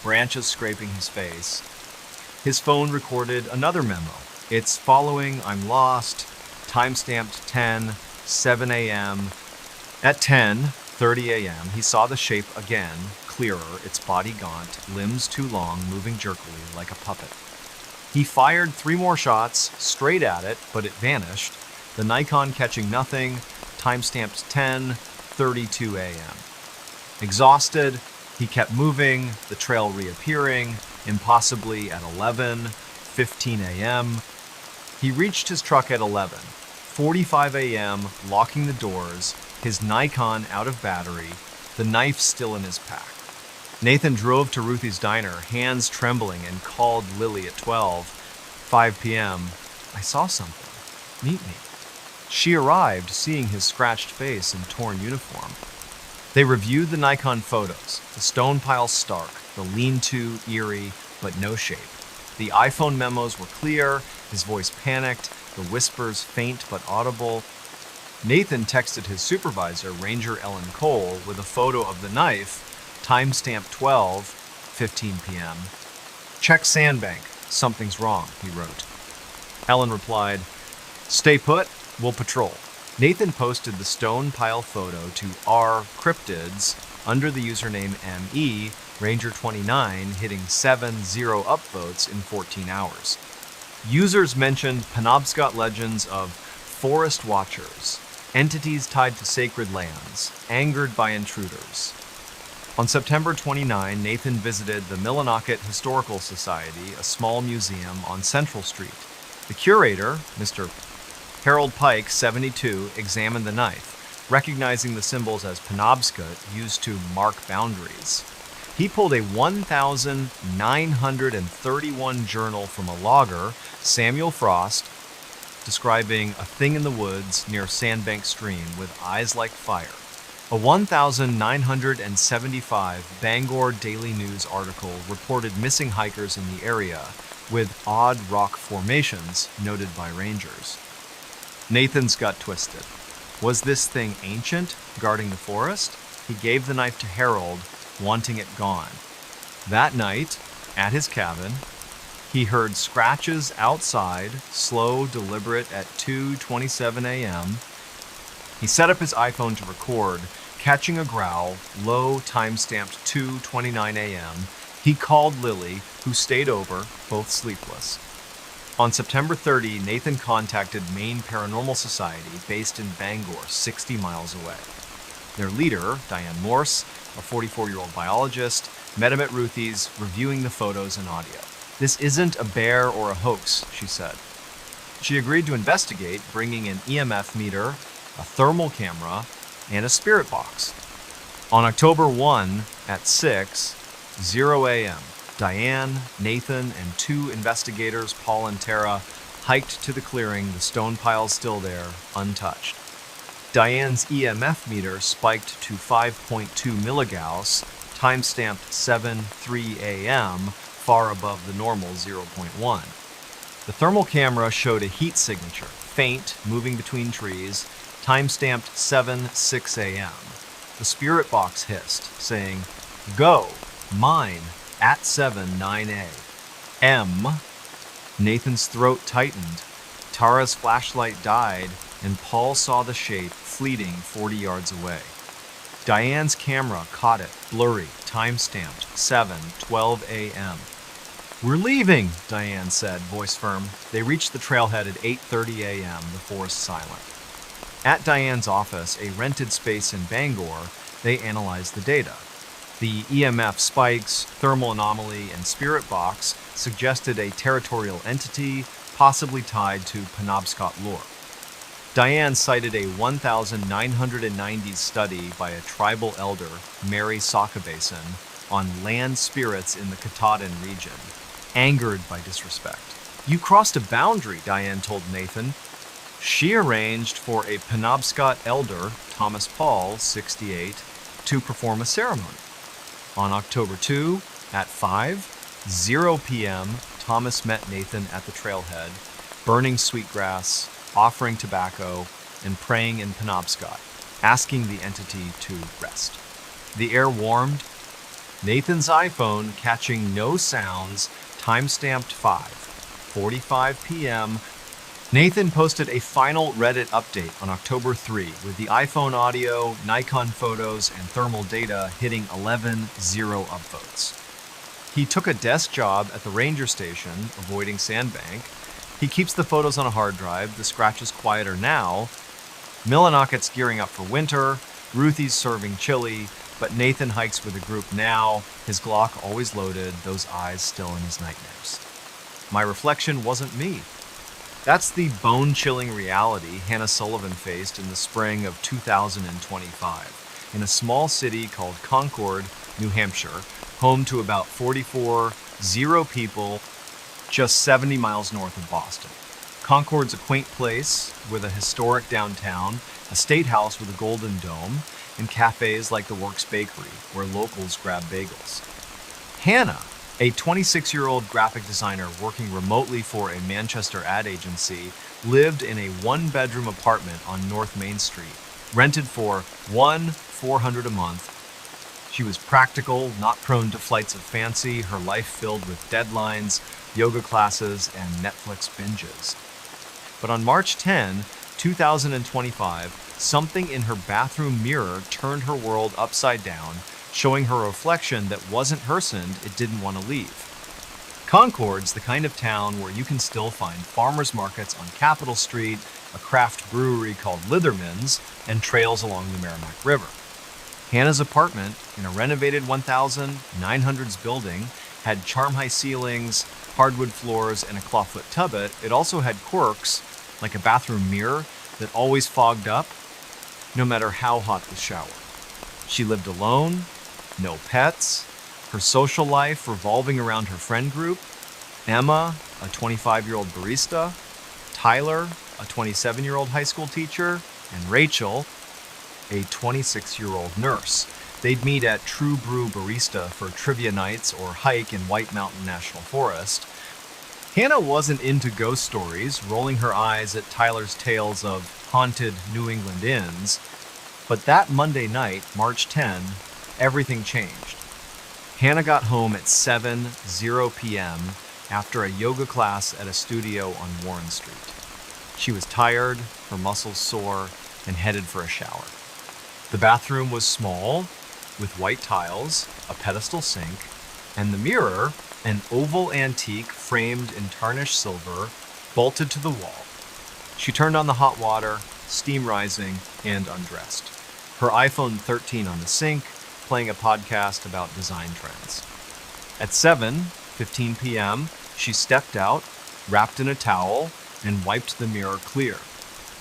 branches scraping his face. His phone recorded another memo. It's following, I'm lost, timestamped 10:07 a.m. At 10:30 a.m., he saw the shape again, clearer, its body gaunt, limbs too long, moving jerkily like a puppet. He fired 3 more shots straight at it, but it vanished, the Nikon catching nothing, timestamped 10:32 a.m. Exhausted, he kept moving, the trail reappearing, impossibly at 11:15 a.m. He reached his truck at 11:45 a.m., locking the doors, his Nikon out of battery, the knife still in his pack. Nathan drove to Ruthie's diner, hands trembling, and called Lily at 12:05 p.m. I saw something. Meet me. She arrived, seeing his scratched face and torn uniform. They reviewed the Nikon photos, the stone pile stark, the lean-to eerie, but no shape. The iPhone memos were clear, his voice panicked, the whispers faint but audible. Nathan texted his supervisor, Ranger Ellen Cole, with a photo of the knife, timestamp 12:15 p.m. Check sandbank, something's wrong, he wrote. Ellen replied, stay put, we'll patrol. Nathan posted the stone pile photo to R Cryptids under the username ME Ranger29, hitting 7-0 upvotes in 14 hours. Users mentioned Penobscot legends of forest watchers, entities tied to sacred lands, angered by intruders. On September 29, Nathan visited the Millinocket Historical Society, a small museum on Central Street. The curator, Mr. Harold Pike, 72, examined the knife, recognizing the symbols as Penobscot used to mark boundaries. He pulled a 1,931 journal from a logger, Samuel Frost, describing a thing in the woods near Sandbank Stream with eyes like fire. A 1,975 Bangor Daily News article reported missing hikers in the area with odd rock formations noted by rangers. Nathan's gut twisted. Was this thing ancient, guarding the forest? He gave the knife to Harold, wanting it gone. That night, at his cabin, he heard scratches outside, slow, deliberate at 2:27 a.m. He set up his iPhone to record, catching a growl, low, time-stamped 2:29 a.m. He called Lily, who stayed over, both sleepless. On September 30, Nathan contacted Maine Paranormal Society, based in Bangor, 60 miles away. Their leader, Diane Morse, a 44-year-old biologist, met him at Ruthie's, reviewing the photos and audio. This isn't a bear or a hoax, she said. She agreed to investigate, bringing an EMF meter, a thermal camera, and a spirit box. On October 1 at 6:00 a.m., Diane, Nathan, and 2 investigators, Paul and Tara, hiked to the clearing, the stone piles still there, untouched. Diane's EMF meter spiked to 5.2 milligauss, timestamped 7:03 a.m., far above the normal 0.1. The thermal camera showed a heat signature, faint, moving between trees, timestamped 7:06 a.m. The spirit box hissed, saying, "Go, mine, at 7:09 a.m." Nathan's throat tightened. Tara's flashlight died, and Paul saw the shape fleeting 40 yards away. Diane's camera caught it, blurry, time-stamped 7:12 a.m. "We're leaving," Diane said, voice firm. They reached the trailhead at 8:30 a.m., the forest silent. At Diane's office, a rented space in Bangor, they analyzed the data. The EMF spikes, thermal anomaly, and spirit box suggested a territorial entity, possibly tied to Penobscot lore. Diane cited a 1990s study by a tribal elder, Mary Sakabason, on land spirits in the Katahdin region, angered by disrespect. "You crossed a boundary," Diane told Nathan. She arranged for a Penobscot elder, Thomas Paul, 68, to perform a ceremony. On October 2, at 5:00 p.m., Thomas met Nathan at the trailhead, burning sweetgrass, offering tobacco, and praying in Penobscot, asking the entity to rest. The air warmed, Nathan's iPhone catching no sounds, timestamped 5:45 p.m. Nathan posted a final Reddit update on October 3 with the iPhone audio, Nikon photos, and thermal data hitting 11,000 upvotes. He took a desk job at the ranger station, avoiding Sandbank. He keeps the photos on a hard drive. The scratch is quieter now. Millinocket's gearing up for winter. Ruthie's serving chili. But Nathan hikes with a group now. His Glock always loaded, those eyes still in his nightmares. My reflection wasn't me. That's the bone-chilling reality Hannah Sullivan faced in the spring of 2025 in a small city called Concord, New Hampshire, home to about 44,000 people, just 70 miles north of Boston. Concord's a quaint place with a historic downtown, a state house with a golden dome, and cafes like the Works Bakery, where locals grab bagels. Hannah, a 26-year-old graphic designer working remotely for a Manchester ad agency, lived in a one-bedroom apartment on North Main Street, rented for $400 a month. She was practical, not prone to flights of fancy, her life filled with deadlines, yoga classes, and Netflix binges. But on March 10, 2025, something in her bathroom mirror turned her world upside down, showing her a reflection that wasn't her and it didn't want to leave. Concord's the kind of town where you can still find farmers markets on Capitol Street, a craft brewery called Litherman's, and trails along the Merrimack River. Hannah's apartment, in a renovated 1900s building, had charm-high ceilings, hardwood floors, and a clawfoot tub. It also had quirks, like a bathroom mirror that always fogged up, no matter how hot the shower. She lived alone, no pets, her social life revolving around her friend group, Emma, a 25-year-old barista, Tyler, a 27-year-old high school teacher, and Rachel, a 26-year-old nurse. They'd meet at True Brew Barista for trivia nights or hike in White Mountain National Forest. Hannah wasn't into ghost stories, rolling her eyes at Tyler's tales of haunted New England inns. But that Monday night, March 10, everything changed. Hannah got home at 7:00 p.m. after a yoga class at a studio on Warren Street. She was tired, her muscles sore, and headed for a shower. The bathroom was small, with white tiles, a pedestal sink, and the mirror, an oval antique framed in tarnished silver, bolted to the wall. She turned on the hot water, steam rising, and undressed. Her iPhone 13 on the sink, playing a podcast about design trends. At 7:15 p.m., she stepped out, wrapped in a towel, and wiped the mirror clear.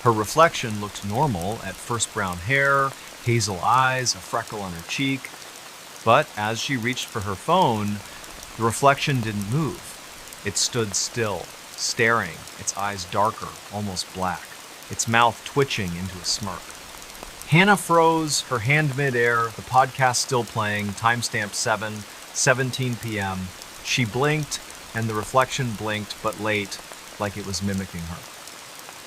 Her reflection looked normal at first brown hair, hazel eyes, a freckle on her cheek. But as she reached for her phone, the reflection didn't move. It stood still, staring, its eyes darker, almost black, its mouth twitching into a smirk. Hannah froze, her hand midair, the podcast still playing, timestamp 7:17 p.m. She blinked, and the reflection blinked, but late, like it was mimicking her.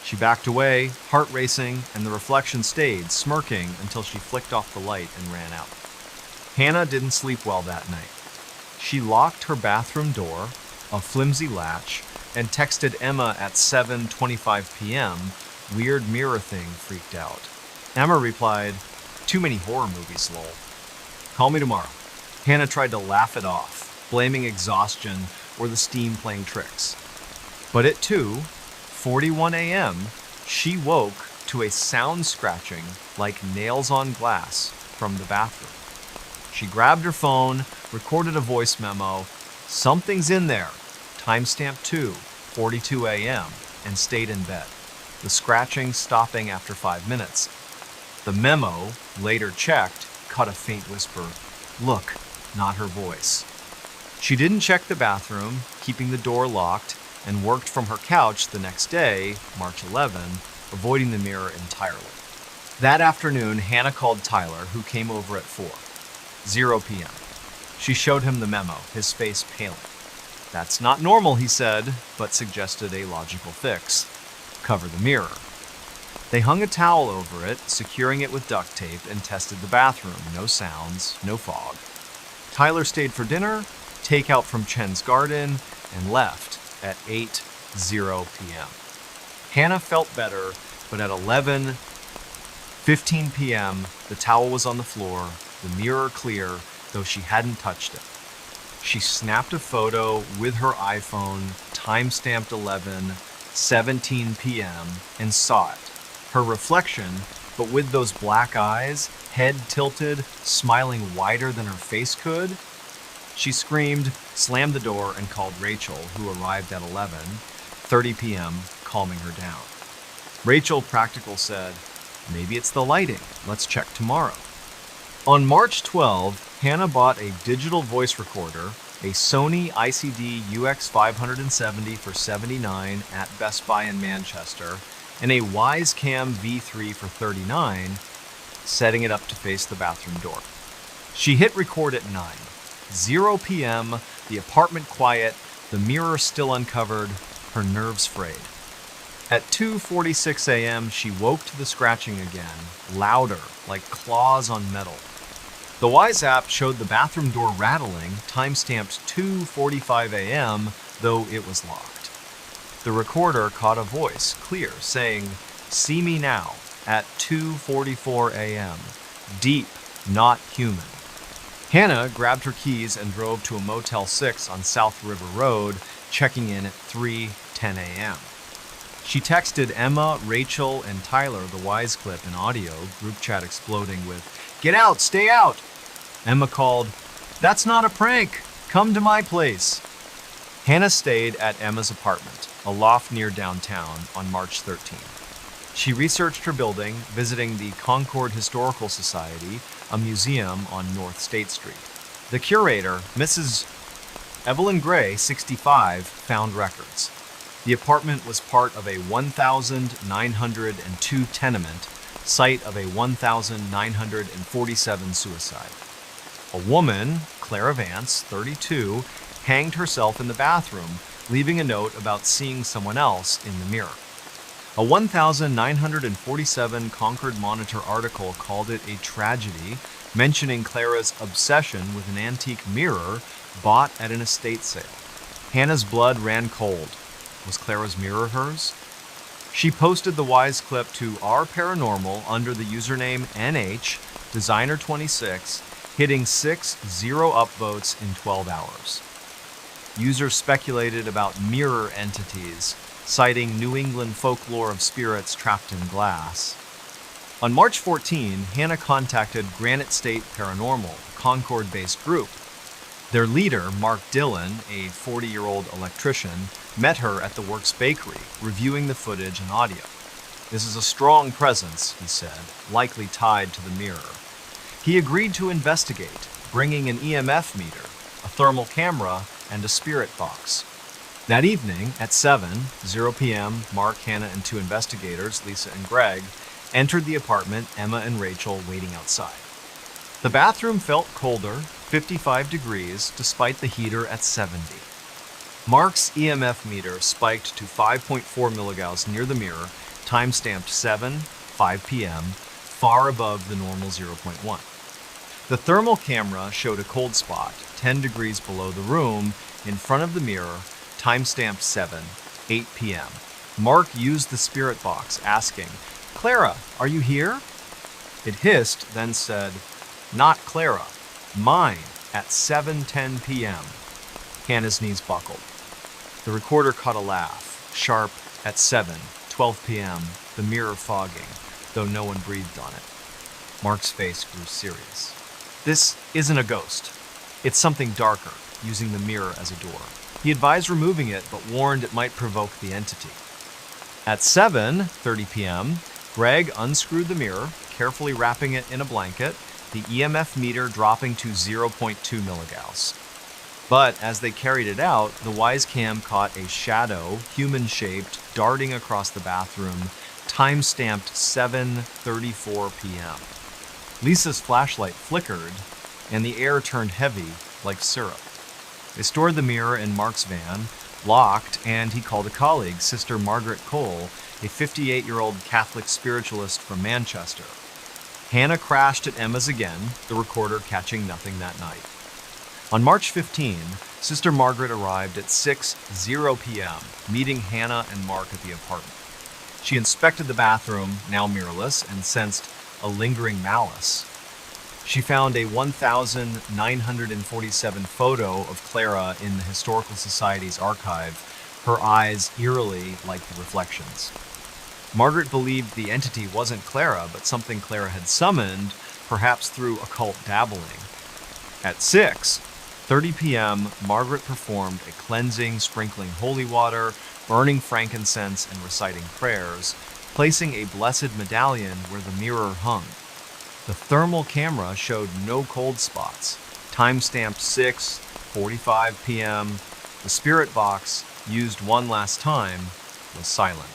She backed away, heart racing, and the reflection stayed, smirking until she flicked off the light and ran out. Hannah didn't sleep well that night. She locked her bathroom door, a flimsy latch, and texted Emma at 7:25 p.m. Weird mirror thing, freaked out. Emma replied, "Too many horror movies, lol. Call me tomorrow." Hannah tried to laugh it off, blaming exhaustion or the steam playing tricks. But at 2:41 a.m., she woke to a sound scratching like nails on glass from the bathroom. She grabbed her phone, recorded a voice memo, "Something's in there," timestamp 2:42 a.m., and stayed in bed, the scratching stopping after 5 minutes. The memo, later checked, cut a faint whisper, "Look," not her voice. She didn't check the bathroom, keeping the door locked, and worked from her couch the next day, March 11, avoiding the mirror entirely. That afternoon, Hannah called Tyler, who came over at 4:00 p.m. She showed him the memo, his face paling. "That's not normal," he said, but suggested a logical fix. Cover the mirror. They hung a towel over it, securing it with duct tape, and tested the bathroom. No sounds, no fog. Tyler stayed for dinner, takeout from Chen's garden, and left at 8:00 p.m. Hannah felt better, but at 11:15 p.m., the towel was on the floor, the mirror clear, though she hadn't touched it. She snapped a photo with her iPhone, time-stamped 11:17 p.m., and saw it. Her reflection, but with those black eyes, head tilted, smiling wider than her face could. She screamed, slammed the door, and called Rachel, who arrived at 11:30 p.m., calming her down. Rachel, practical, said, "Maybe it's the lighting. Let's check tomorrow." On March 12, Hannah bought a digital voice recorder, a Sony ICD UX570 for $79 at Best Buy in Manchester, and a Wisecam V3 for $39, setting it up to face the bathroom door. She hit record at 9:00 p.m., the apartment quiet, the mirror still uncovered, her nerves frayed. At 2:46 a.m., she woke to the scratching again, louder, like claws on metal. The Wise app showed the bathroom door rattling, time-stamped 2:45 a.m., though it was locked. The recorder caught a voice, clear, saying, "See me now," at 2:44 a.m. Deep, not human. Hannah grabbed her keys and drove to a Motel 6 on South River Road, checking in at 3:10 a.m. She texted Emma, Rachel, and Tyler the Wise clip in audio, group chat exploding with, "Get out, stay out!" Emma called, "That's not a prank. Come to my place." Hannah stayed at Emma's apartment, a loft near downtown, on March 13th. She researched her building, visiting the Concord Historical Society, a museum on North State Street. The curator, Mrs. Evelyn Gray, 65, found records. The apartment was part of a 1,902 tenement, site of a 1,947 suicide. A woman, Clara Vance, 32, hanged herself in the bathroom, leaving a note about seeing someone else in the mirror. A 1,947 Concord Monitor article called it a tragedy, mentioning Clara's obsession with an antique mirror bought at an estate sale. Hannah's blood ran cold. Was Clara's mirror hers? She posted the Wise clip to Our Paranormal under the username NH Designer 26, hitting 6-0 upvotes in 12 hours. Users speculated about mirror entities, citing New England folklore of spirits trapped in glass. On March 14, Hannah contacted Granite State Paranormal, a Concord-based group. Their leader, Mark Dillon, a 40-year-old electrician, met her at the Works Bakery, reviewing the footage and audio. "This is a strong presence," he said, likely tied to the mirror. He agreed to investigate, bringing an EMF meter, a thermal camera, and a spirit box. That evening, at 7:00 p.m., Mark, Hannah, and two investigators, Lisa and Greg, entered the apartment, Emma and Rachel waiting outside. The bathroom felt colder, 55 degrees, despite the heater at 70. Mark's EMF meter spiked to 5.4 milligauss near the mirror, time-stamped 7:05 p.m., far above the normal 0.1. The thermal camera showed a cold spot, 10 degrees below the room, in front of the mirror, time-stamped 7:08 p.m. Mark used the spirit box, asking, "Clara, are you here?" It hissed, then said, "Not Clara, mine," at 7:10 p.m. Hannah's knees buckled. The recorder caught a laugh, sharp at 7:12 p.m., the mirror fogging, though no one breathed on it. Mark's face grew serious. "This isn't a ghost. It's something darker, using the mirror as a door." He advised removing it, but warned it might provoke the entity. At 7:30 p.m., Greg unscrewed the mirror, carefully wrapping it in a blanket, the EMF meter dropping to 0.2 milligauss. But as they carried it out, the Wisecam caught a shadow, human-shaped, darting across the bathroom, time-stamped 7:34 p.m. Lisa's flashlight flickered, and the air turned heavy, like syrup. They stored the mirror in Mark's van, locked, and he called a colleague, Sister Margaret Cole, a 58-year-old Catholic spiritualist from Manchester. Hannah crashed at Emma's again, the recorder catching nothing that night. On March 15, Sister Margaret arrived at 6:00 p.m., meeting Hannah and Mark at the apartment. She inspected the bathroom, now mirrorless, and sensed a lingering malice. She found a 1,947 photo of Clara in the Historical Society's archive, her eyes eerily like the reflections. Margaret believed the entity wasn't Clara, but something Clara had summoned, perhaps through occult dabbling. At 6:30 p.m., Margaret performed a cleansing, sprinkling holy water, burning frankincense, and reciting prayers, placing a blessed medallion where the mirror hung. The thermal camera showed no cold spots. Time-stamped 6:45 p.m. The spirit box, used one last time, was silent.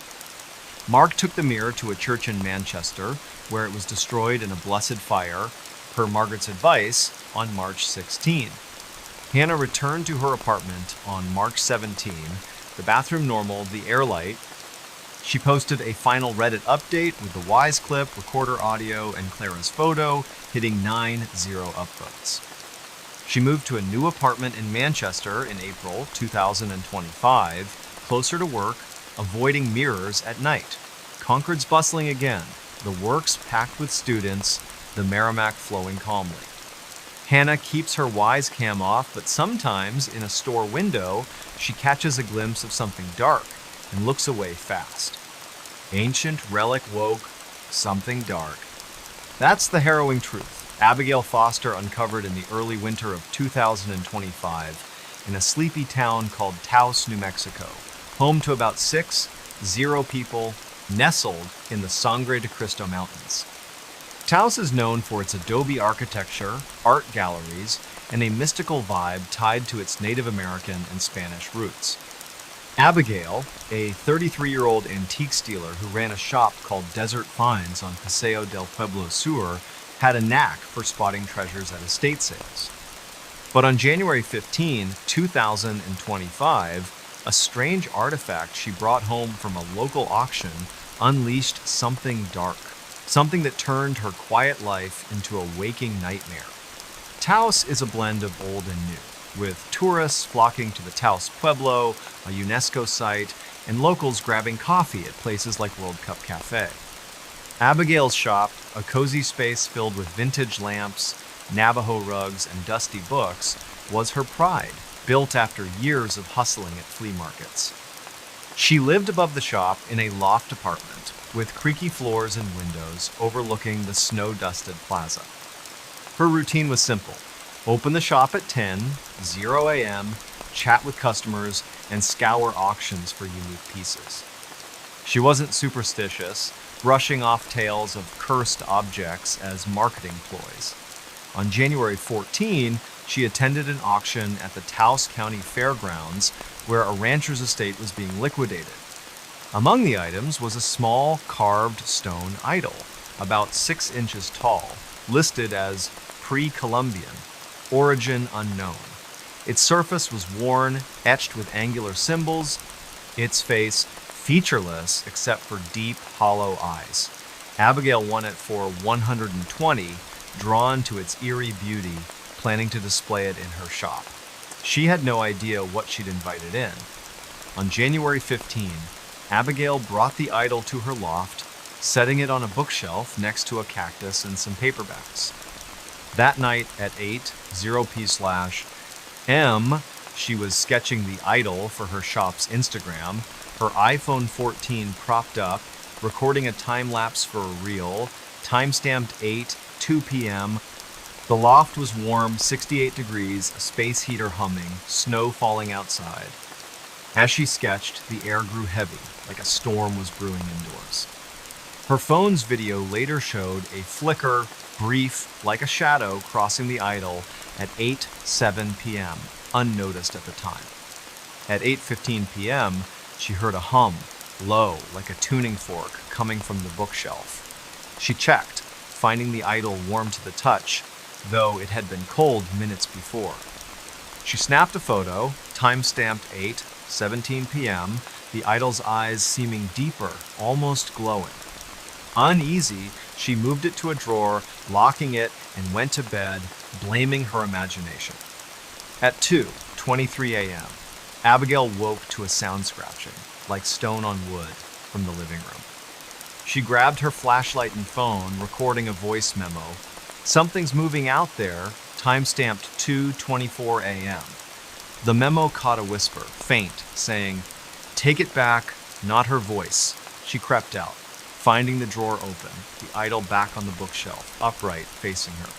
Mark took the mirror to a church in Manchester, where it was destroyed in a blessed fire, per Margaret's advice, on March 16. Hannah returned to her apartment on March 17, the bathroom normal, the air light. She posted a final Reddit update with the Wise clip, recorder audio, and Clara's photo, hitting 9-0 upvotes. She moved to a new apartment in Manchester in April 2025, closer to work, avoiding mirrors at night. Concord's bustling again, the works packed with students, the Merrimack flowing calmly. Hannah keeps her Wise cam off, but sometimes, in a store window, she catches a glimpse of something dark and looks away fast. Ancient relic woke, something dark. That's the harrowing truth Abigail Foster uncovered in the early winter of 2025 in a sleepy town called Taos, New Mexico, home to about 6-0 people, nestled in the Sangre de Cristo Mountains. Taos is known for its adobe architecture, art galleries, and a mystical vibe tied to its Native American and Spanish roots. Abigail, a 33-year-old antiques dealer who ran a shop called Desert Finds on Paseo del Pueblo Sur, had a knack for spotting treasures at estate sales. But on January 15, 2025, a strange artifact she brought home from a local auction unleashed something dark, something that turned her quiet life into a waking nightmare. Taos is a blend of old and new, with tourists flocking to the Taos Pueblo, a UNESCO site, and locals grabbing coffee at places like World Cup Cafe. Abigail's shop, a cozy space filled with vintage lamps, Navajo rugs, and dusty books, was her pride, built after years of hustling at flea markets. She lived above the shop in a loft apartment, with creaky floors and windows overlooking the snow-dusted plaza. Her routine was simple: open the shop at 10:00 a.m., chat with customers, and scour auctions for unique pieces. She wasn't superstitious, brushing off tales of cursed objects as marketing ploys. On January 14, she attended an auction at the Taos County Fairgrounds where a rancher's estate was being liquidated. Among the items was a small carved stone idol, about 6 inches tall, listed as pre-Columbian, origin unknown. Its surface was worn, etched with angular symbols, its face featureless except for deep, hollow eyes. Abigail won it for $120, drawn to its eerie beauty, planning to display it in her shop. She had no idea what she'd invited in. On January 15, Abigail brought the idol to her loft, setting it on a bookshelf next to a cactus and some paperbacks. That night at 8:00 p.m, she was sketching the idol for her shop's Instagram, her iPhone 14 propped up, recording a time-lapse for a reel, time-stamped 8:02 p.m. The loft was warm, 68 degrees, a space heater humming, snow falling outside. As she sketched, the air grew heavy, like a storm was brewing indoors. Her phone's video later showed a flicker, brief, like a shadow, crossing the idol at 8:07 p.m., unnoticed at the time. At 8:15 p.m., she heard a hum, low, like a tuning fork, coming from the bookshelf. She checked, finding the idol warm to the touch, though it had been cold minutes before. She snapped a photo, time-stamped 8:17 p.m., the idol's eyes seeming deeper, almost glowing. Uneasy, she moved it to a drawer, locking it, and went to bed, blaming her imagination. At 2:23 a.m., Abigail woke to a sound scratching, like stone on wood, from the living room. She grabbed her flashlight and phone, recording a voice memo. "Something's moving out there," timestamped 2:24 a.m. The memo caught a whisper, faint, saying, "Take it back, not her voice." She crept out, finding the drawer open, the idol back on the bookshelf, upright, facing her.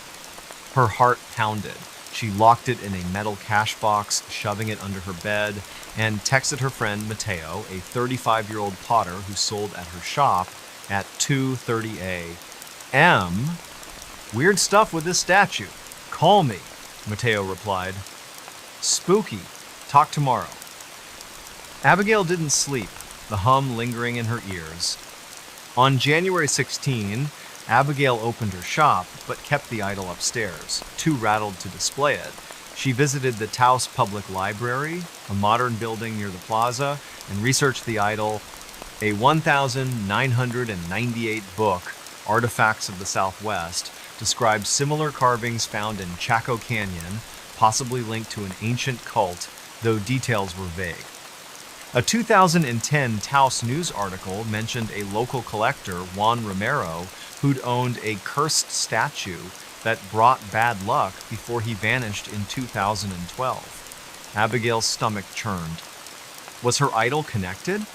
Her heart pounded. She locked it in a metal cash box, shoving it under her bed, and texted her friend Mateo, a 35-year-old potter who sold at her shop, at 2:30 a.m. "Weird stuff with this statue. Call me," Mateo replied. "Spooky. Talk tomorrow." Abigail didn't sleep, the hum lingering in her ears. On January 16, Abigail opened her shop, but kept the idol upstairs, too rattled to display it. She visited the Taos Public Library, a modern building near the plaza, and researched the idol. A 1,998 book, Artifacts of the Southwest, describes similar carvings found in Chaco Canyon, possibly linked to an ancient cult, though details were vague. A 2010 Taos News article mentioned a local collector, Juan Romero, who'd owned a cursed statue that brought bad luck before he vanished in 2012. Abigail's stomach churned. Was her idol connected?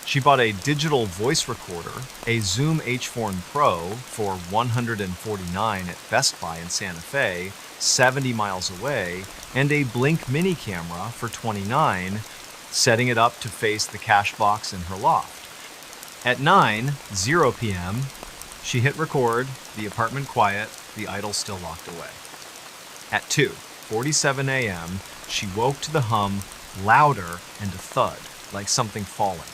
She bought a digital voice recorder, a Zoom H4n Pro for $149 at Best Buy in Santa Fe, 70 miles away, and a Blink mini camera for $29, setting it up to face the cash box in her loft. At 9:00 p.m., she hit record, the apartment quiet, the idol still locked away. At 2:47 a.m., she woke to the hum, louder, and a thud, like something falling.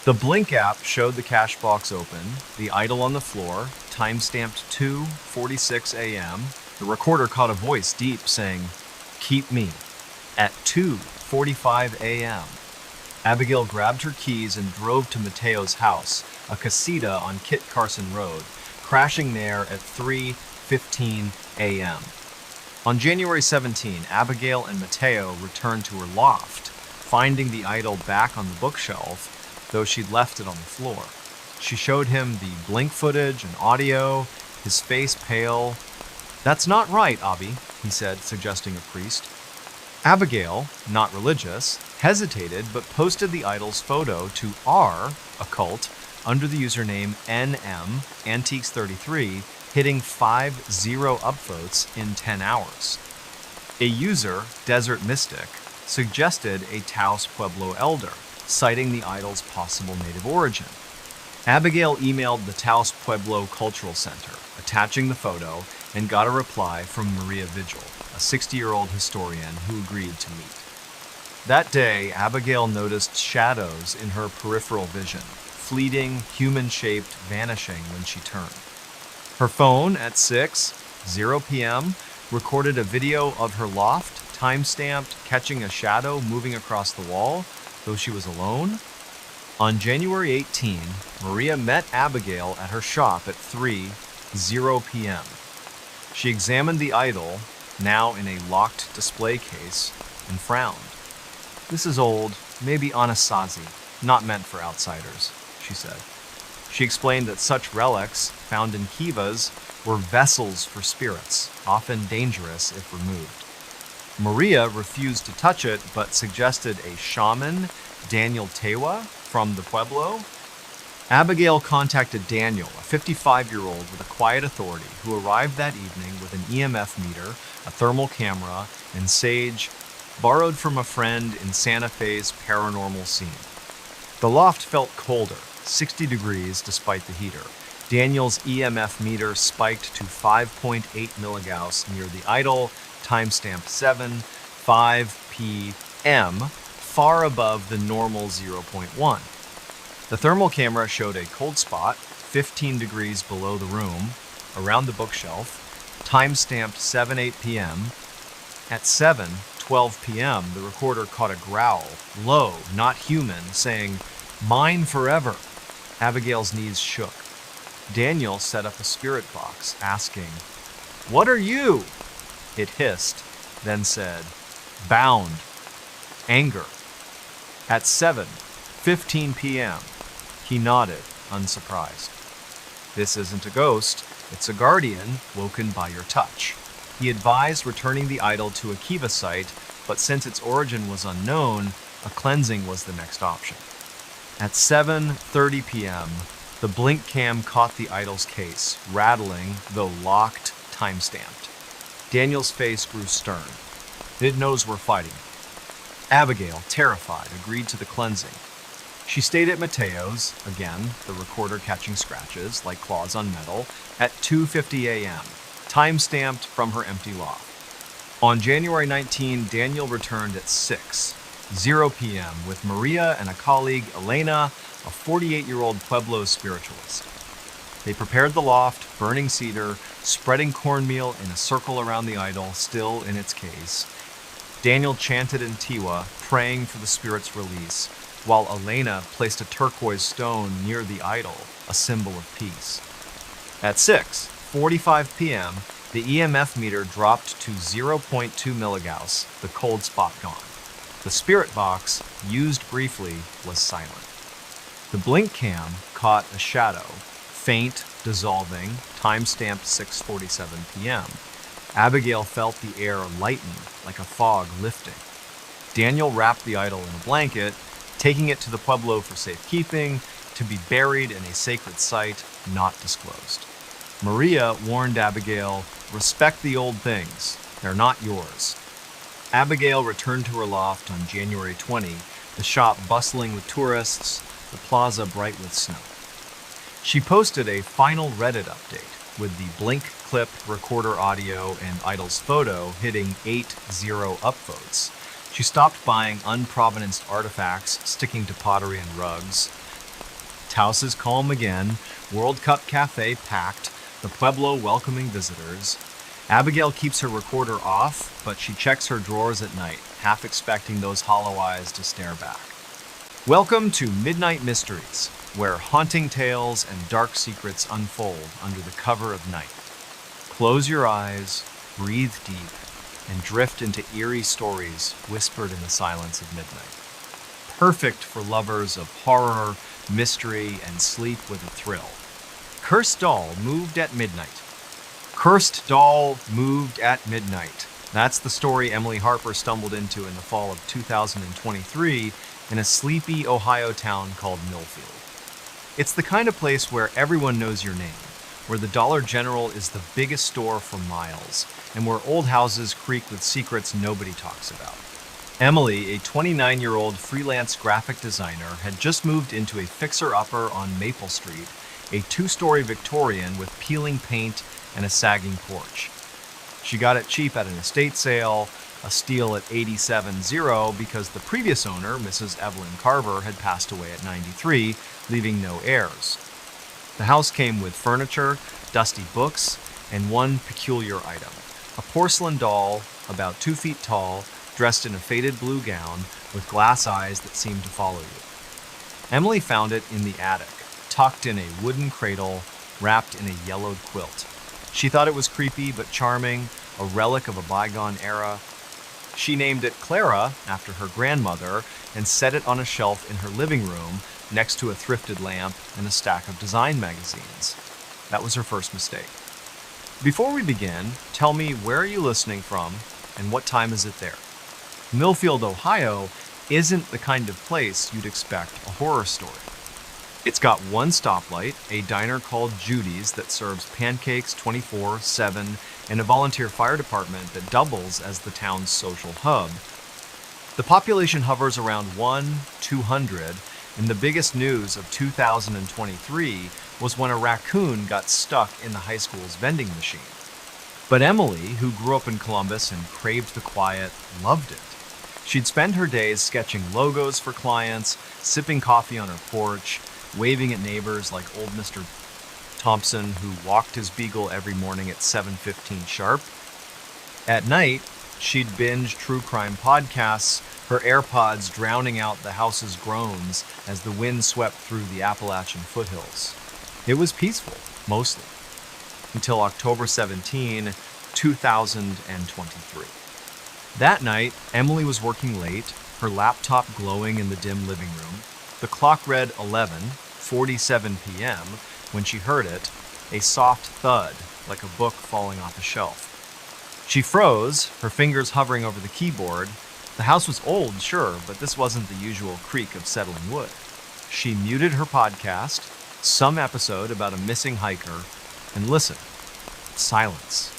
The Blink app showed the cash box open, the idol on the floor, timestamped 2:46 a.m. The recorder caught a voice deep saying, "Keep me." At 2:45 a.m., Abigail grabbed her keys and drove to Mateo's house, a casita on Kit Carson Road, crashing there at 3:15 a.m. On January 17, Abigail and Mateo returned to her loft, finding the idol back on the bookshelf, though she'd left it on the floor. She showed him the Blink footage and audio, his face pale. "That's not right, Abby," he said, suggesting a priest. Abigail, not religious, hesitated but posted the idol's photo to our occult under the username NM-Antiques33, hitting 50 upvotes in 10 hours. A user, Desert Mystic, suggested a Taos Pueblo elder, citing the idol's possible native origin. Abigail emailed the Taos Pueblo Cultural Center, attaching the photo, and got a reply from Maria Vigil, a 60-year-old historian who agreed to meet. That day, Abigail noticed shadows in her peripheral vision, fleeting, human-shaped, vanishing when she turned. Her phone at 6:00 p.m. recorded a video of her loft, timestamped catching a shadow moving across the wall, though she was alone. On January 18, Maria met Abigail at her shop at 3:00 p.m. She examined the idol, now in a locked display case, and frowned. "This is old, maybe Anasazi, not meant for outsiders," she said. She explained that such relics, found in kivas, were vessels for spirits, often dangerous if removed. Maria refused to touch it, but suggested a shaman, Daniel Tewa, from the Pueblo. Abigail contacted Daniel, a 55-year-old with a quiet authority, who arrived that evening with an EMF meter, a thermal camera, and sage, borrowed from a friend in Santa Fe's paranormal scene. The loft felt colder, 60 degrees despite the heater. Daniel's EMF meter spiked to 5.8 milligauss near the idol, timestamped 7:05 p.m., far above the normal 0.1. The thermal camera showed a cold spot, 15 degrees below the room, around the bookshelf, timestamped 7:08 p.m. At 7:12 p.m., the recorder caught a growl, low, not human, saying, "Mine forever." Abigail's knees shook. Daniel set up a spirit box, asking, "What are you?" It hissed, then said, bound, anger. At 7:15 p.m., he nodded, unsurprised. This isn't a ghost, it's a guardian woken by your touch. He advised returning the idol to a Kiva site, but since its origin was unknown, a cleansing was the next option. At 7:30 p.m., the blink cam caught the idol's case, rattling, though locked, time-stamped. Daniel's face grew stern. It knows we're fighting. Abigail, terrified, agreed to the cleansing. She stayed at Mateo's, again, the recorder catching scratches, like claws on metal, at 2:50 a.m., time-stamped from her empty loft. On January 19, Daniel returned at 6:00 p.m. with Maria and a colleague, Elena, a 48-year-old Pueblo spiritualist. They prepared the loft, burning cedar, spreading cornmeal in a circle around the idol, still in its case. Daniel chanted in Tiwa, praying for the spirit's release, while Elena placed a turquoise stone near the idol, a symbol of peace. At 6:45 p.m., the EMF meter dropped to 0.2 milligauss, the cold spot gone. The spirit box, used briefly, was silent. The blink cam caught a shadow, faint, dissolving, time-stamped 6:47 p.m. Abigail felt the air lighten, like a fog lifting. Daniel wrapped the idol in a blanket, taking it to the Pueblo for safekeeping, to be buried in a sacred site not disclosed. Maria warned Abigail, "Respect the old things. They're not yours." Abigail returned to her loft on January 20, the shop bustling with tourists, the plaza bright with snow. She posted a final Reddit update with the blink clip, recorder audio, and idol's photo hitting 8-0 upvotes. She stopped buying unprovenanced artifacts, sticking to pottery and rugs. Taos is calm again, World Cup Cafe packed, the Pueblo welcoming visitors. Abigail keeps her recorder off, but she checks her drawers at night, half expecting those hollow eyes to stare back. Welcome to Midnight Mysteries, where haunting tales and dark secrets unfold under the cover of night. Close your eyes, breathe deep, and drift into eerie stories whispered in the silence of midnight. Perfect for lovers of horror, mystery, and sleep with a thrill. Cursed Doll moved at midnight. Cursed Doll moved at midnight. That's the story Emily Harper stumbled into in the fall of 2023 in a sleepy Ohio town called Millfield. It's the kind of place where everyone knows your name, where the Dollar General is the biggest store for miles, and where old houses creak with secrets nobody talks about. Emily, a 29-year-old freelance graphic designer, had just moved into a fixer-upper on Maple Street, a 2-story Victorian with peeling paint and a sagging porch. She got it cheap at an estate sale, a steal at 87.0 because the previous owner, Mrs. Evelyn Carver, had passed away at 93, leaving no heirs. The house came with furniture, dusty books, and one peculiar item: a porcelain doll, about 2 feet tall, dressed in a faded blue gown, with glass eyes that seemed to follow you. Emily found it in the attic, tucked in a wooden cradle, wrapped in a yellowed quilt. She thought it was creepy but charming, a relic of a bygone era. She named it Clara, after her grandmother, and set it on a shelf in her living room, next to a thrifted lamp and a stack of design magazines. That was her first mistake. Before we begin, tell me, where are you listening from and what time is it there? Millfield, Ohio isn't the kind of place you'd expect a horror story. It's got one stoplight, a diner called Judy's that serves pancakes 24/7, and a volunteer fire department that doubles as the town's social hub. The population hovers around 200, and the biggest news of 2023 was when a raccoon got stuck in the high school's vending machine. But Emily, who grew up in Columbus and craved the quiet, loved it. She'd spend her days sketching logos for clients, sipping coffee on her porch, waving at neighbors like old Mr. Thompson, who walked his beagle every morning at 7:15 sharp. At night, she'd binge true crime podcasts, her AirPods drowning out the house's groans as the wind swept through the Appalachian foothills. It was peaceful, mostly, until October 17, 2023. That night, Emily was working late, her laptop glowing in the dim living room. The clock read 11:47 p.m. when she heard it, a soft thud, like a book falling off a shelf. She froze, her fingers hovering over the keyboard. The house was old, sure, but this wasn't the usual creak of settling wood. She muted her podcast, some episode about a missing hiker, and listened. Silence.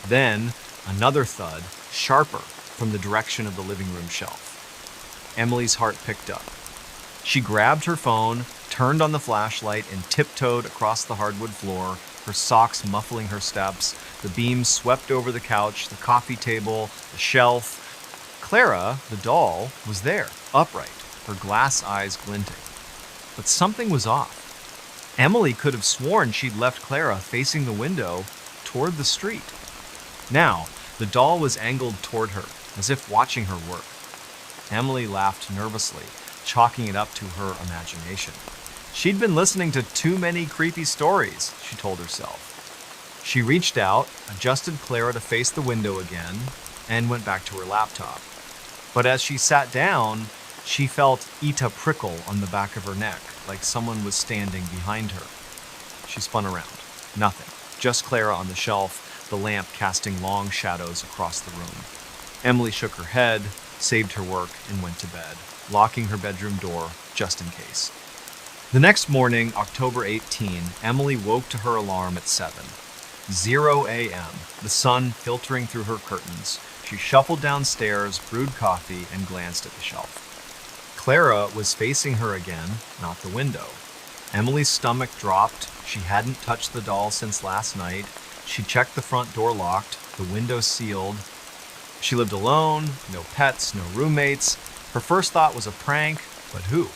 Then, another thud, sharper, from the direction of the living room shelf. Emily's heart picked up. She grabbed her phone, turned on the flashlight, and tiptoed across the hardwood floor, her socks muffling her steps. The beams swept over the couch, the coffee table, the shelf. Clara, the doll, was there, upright, her glass eyes glinting. But something was off. Emily could have sworn she'd left Clara facing the window toward the street. Now, the doll was angled toward her, as if watching her work. Emily laughed nervously, chalking it up to her imagination. She'd been listening to too many creepy stories, she told herself. She reached out, adjusted Clara to face the window again, and went back to her laptop. But as she sat down, she felt Ita prickle on the back of her neck, like someone was standing behind her. She spun around. Nothing. Just Clara on the shelf, the lamp casting long shadows across the room. Emily shook her head, saved her work, and went to bed, locking her bedroom door just in case. The next morning, October 18, Emily woke to her alarm at 7:00 a.m., the sun filtering through her curtains. She shuffled downstairs, brewed coffee, and glanced at the shelf. Clara was facing her again, not the window. Emily's stomach dropped. She hadn't touched the doll since last night. She checked the front door locked, the window sealed. She lived alone, no pets, no roommates. Her first thought was a prank, but who?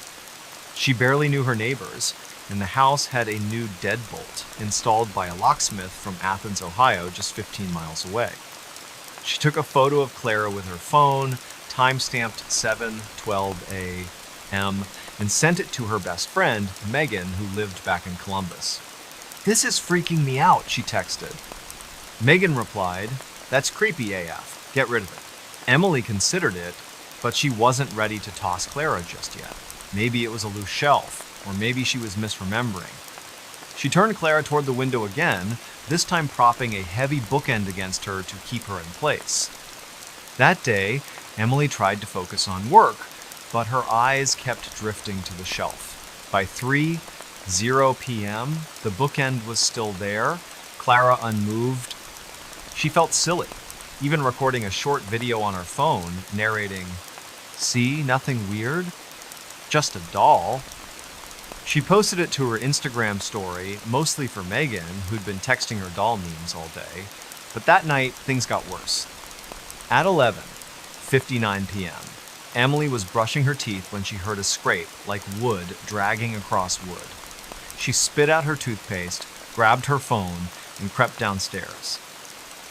She barely knew her neighbors, and the house had a new deadbolt installed by a locksmith from Athens, Ohio, just 15 miles away. She took a photo of Clara with her phone, time-stamped 7:12 a.m., and sent it to her best friend, Megan, who lived back in Columbus. "This is freaking me out," she texted. Megan replied, "That's creepy AF. Get rid of it." Emily considered it, but she wasn't ready to toss Clara just yet. Maybe it was a loose shelf, or maybe she was misremembering. She turned Clara toward the window again, this time propping a heavy bookend against her to keep her in place. That day, Emily tried to focus on work, but her eyes kept drifting to the shelf. By 3:00 p.m., the bookend was still there, Clara unmoved. She felt silly, even recording a short video on her phone, narrating, "See, nothing weird? Just a doll." She posted it to her Instagram story, mostly for Megan, who'd been texting her doll memes all day. But that night, things got worse. At 11:59 p.m., Emily was brushing her teeth when she heard a scrape, like wood dragging across wood. She spit out her toothpaste, grabbed her phone, and crept downstairs.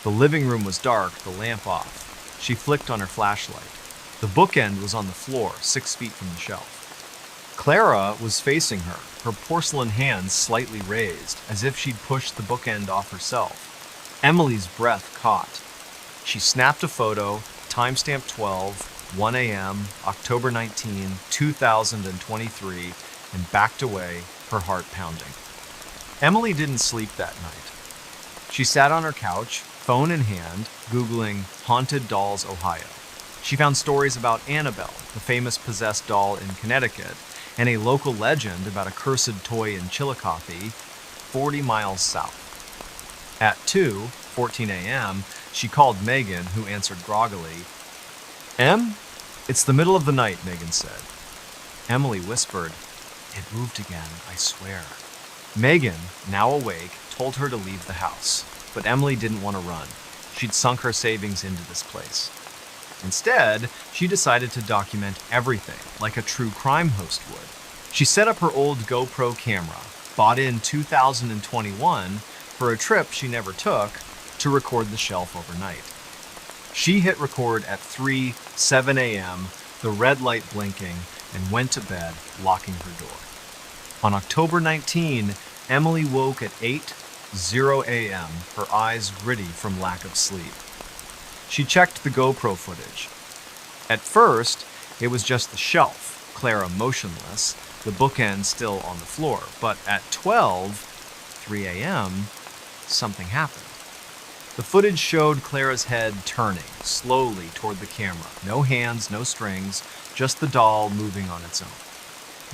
The living room was dark, the lamp off. She flicked on her flashlight. The bookend was on the floor, 6 feet from the shelf. Clara was facing her, her porcelain hands slightly raised, as if she'd pushed the bookend off herself. Emily's breath caught. She snapped a photo, timestamp 12:01 a.m., October 19, 2023, and backed away, her heart pounding. Emily didn't sleep that night. She sat on her couch, phone in hand, Googling Haunted Dolls, Ohio. She found stories about Annabelle, the famous possessed doll in Connecticut, and a local legend about a cursed toy in Chillicothe, 40 miles south. At 2:14 a.m., she called Megan, who answered groggily. "Em? It's the middle of the night," Megan said. Emily whispered, "It moved again, I swear." Megan, now awake, told her to leave the house, but Emily didn't want to run. She'd sunk her savings into this place. Instead, she decided to document everything, like a true crime host would. She set up her old GoPro camera, bought in 2021 for a trip she never took, to record the shelf overnight. She hit record at 3:07 a.m., the red light blinking, and went to bed, locking her door. On October 19, Emily woke at 8:00 a.m., her eyes gritty from lack of sleep. She checked the GoPro footage. At first, it was just the shelf, Clara motionless, the bookend still on the floor. But at 3 a.m., something happened. The footage showed Clara's head turning slowly toward the camera. No hands, no strings, just the doll moving on its own.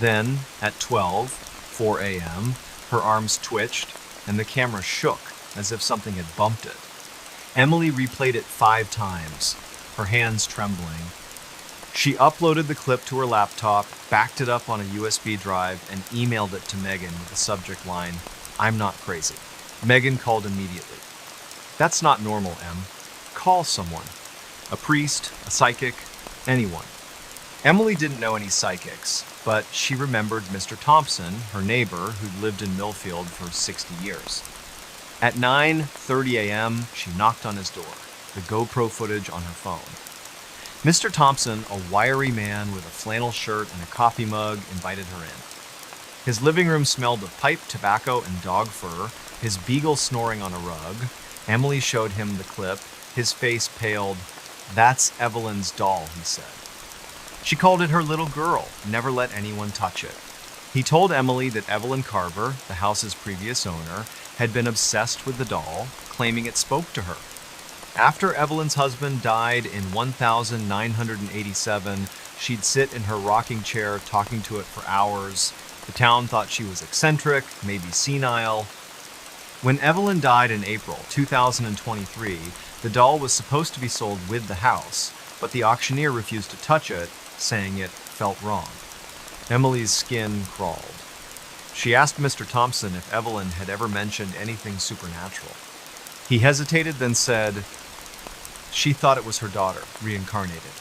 Then, at 4 a.m., her arms twitched and the camera shook as if something had bumped it. Emily replayed it 5 times, her hands trembling. She uploaded the clip to her laptop, backed it up on a USB drive, and emailed it to Megan with the subject line, "I'm not crazy." Megan called immediately. "That's not normal, Em. Call someone. A priest, a psychic, anyone." Emily didn't know any psychics, but she remembered Mr. Thompson, her neighbor, who'd lived in Millfield for 60 years. At 9:30 a.m., she knocked on his door, the GoPro footage on her phone. Mr. Thompson, a wiry man with a flannel shirt and a coffee mug, invited her in. His living room smelled of pipe, tobacco, and dog fur, his beagle snoring on a rug. Emily showed him the clip. His face paled. "That's Evelyn's doll," he said. She called it her little girl, never let anyone touch it. He told Emily that Evelyn Carver, the house's previous owner, had been obsessed with the doll, claiming it spoke to her. After Evelyn's husband died in 1987, she'd sit in her rocking chair talking to it for hours. The town thought she was eccentric, maybe senile. When Evelyn died in April 2023, the doll was supposed to be sold with the house, but the auctioneer refused to touch it, saying it felt wrong. Emily's skin crawled. She asked Mr. Thompson if Evelyn had ever mentioned anything supernatural. He hesitated, then said, "She thought it was her daughter, reincarnated.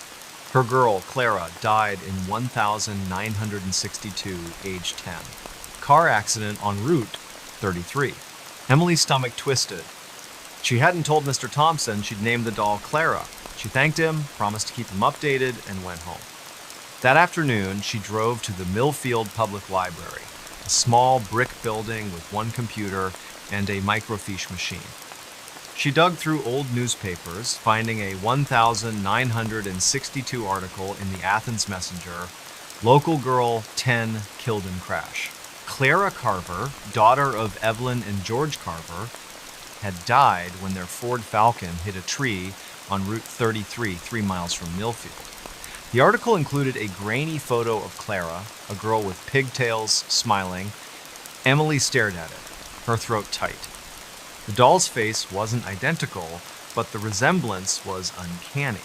Her girl, Clara, died in 1962, age 10. Car accident en route 33. Emily's stomach twisted. She hadn't told Mr. Thompson she'd named the doll Clara. She thanked him, promised to keep him updated, and went home. That afternoon, she drove to the Millfield Public Library, a small brick building with one computer and a microfiche machine. She dug through old newspapers, finding a 1962 article in the Athens Messenger, "Local girl 10 killed in crash." Clara Carver, daughter of Evelyn and George Carver, had died when their Ford Falcon hit a tree on Route 33, 3 miles from Millfield. The article included a grainy photo of Clara, a girl with pigtails, smiling. Emily stared at it, her throat tight. The doll's face wasn't identical, but the resemblance was uncanny.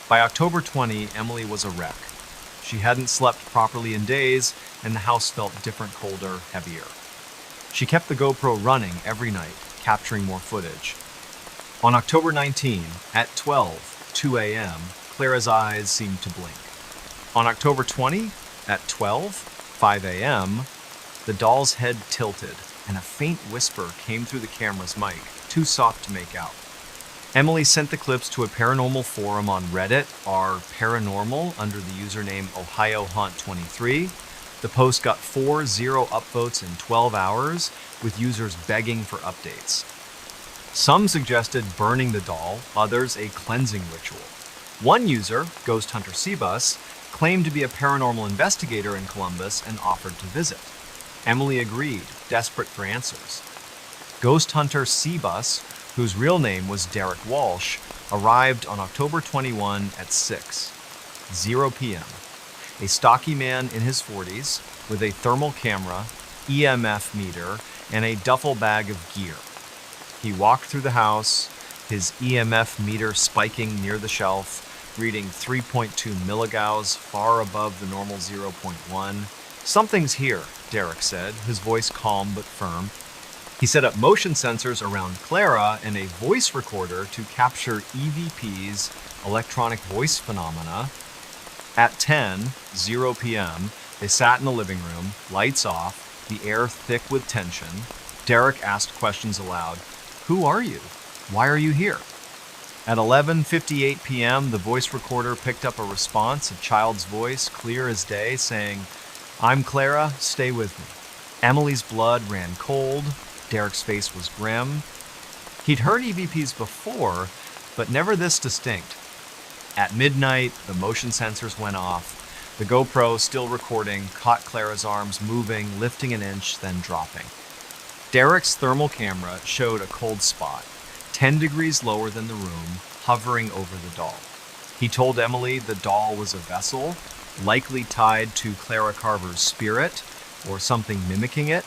By October 20, Emily was a wreck. She hadn't slept properly in days, and the house felt different, colder, heavier. She kept the GoPro running every night, capturing more footage. On October 19, at 2 a.m., Clara's eyes seemed to blink. On October 20, at 5 a.m., the doll's head tilted, and a faint whisper came through the camera's mic, too soft to make out. Emily sent the clips to a paranormal forum on Reddit, r paranormal, under the username OhioHaunt23. The post got 4 upvotes in 12 hours, with users begging for updates. Some suggested burning the doll, others a cleansing ritual. One user, Ghost Hunter Cbus, claimed to be a paranormal investigator in Columbus and offered to visit. Emily agreed, desperate for answers. Ghost Hunter Cbus, whose real name was Derek Walsh, arrived on October 21 at 6:00 p.m. A stocky man in his 40s with a thermal camera, EMF meter, and a duffel bag of gear. He walked through the house, his EMF meter spiking near the shelf, reading 3.2 milligauss, far above the normal 0.1. "Something's here," Derek said, his voice calm but firm. He set up motion sensors around Clara and a voice recorder to capture EVP's electronic voice phenomena. At 10:00 p.m., they sat in the living room, lights off, the air thick with tension. Derek asked questions aloud. "Who are you? Why are you here?" At 11:58 p.m., the voice recorder picked up a response, a child's voice, clear as day, saying, "I'm Clara, stay with me." Emily's blood ran cold. Derek's face was grim. He'd heard EVPs before, but never this distinct. At midnight, the motion sensors went off. The GoPro, still recording, caught Clara's arms moving, lifting an inch, then dropping. Derek's thermal camera showed a cold spot, 10 degrees lower than the room, hovering over the doll. He told Emily the doll was a vessel, likely tied to Clara Carver's spirit, or something mimicking it.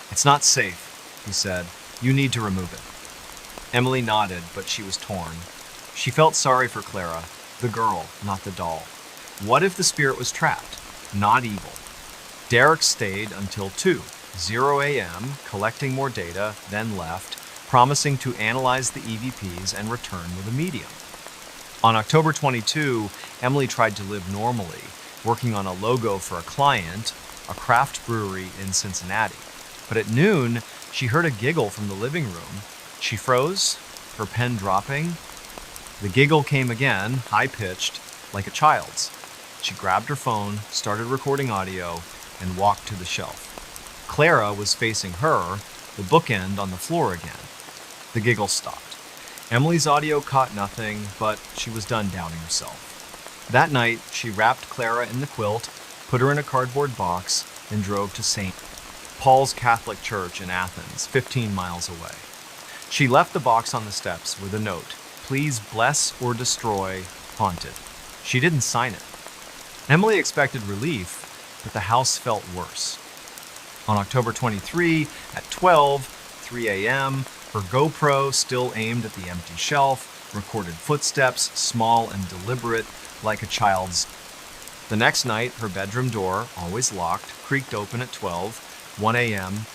"It's not safe," he said. "You need to remove it." Emily nodded, but she was torn. She felt sorry for Clara, the girl, not the doll. What if the spirit was trapped, not evil? Derek stayed until 2:00 a.m., collecting more data, then left, promising to analyze the EVPs and return with a medium. On October 22, Emily tried to live normally, working on a logo for a client, a craft brewery in Cincinnati. But at noon, she heard a giggle from the living room. She froze, her pen dropping. The giggle came again, high-pitched, like a child's. She grabbed her phone, started recording audio, and walked to the shelf. Clara was facing her, the bookend on the floor again. The giggle stopped. Emily's audio caught nothing, but she was done doubting herself. That night, she wrapped Clara in the quilt, put her in a cardboard box, and drove to St. Paul's Catholic Church in Athens, 15 miles away. She left the box on the steps with a note, "Please bless or destroy, haunted." She didn't sign it. Emily expected relief, but the house felt worse. On October 23, at 12:03 a.m., her GoPro, still aimed at the empty shelf, recorded footsteps, small and deliberate, like a child's. The next night, her bedroom door, always locked, creaked open at 12:01 a.m.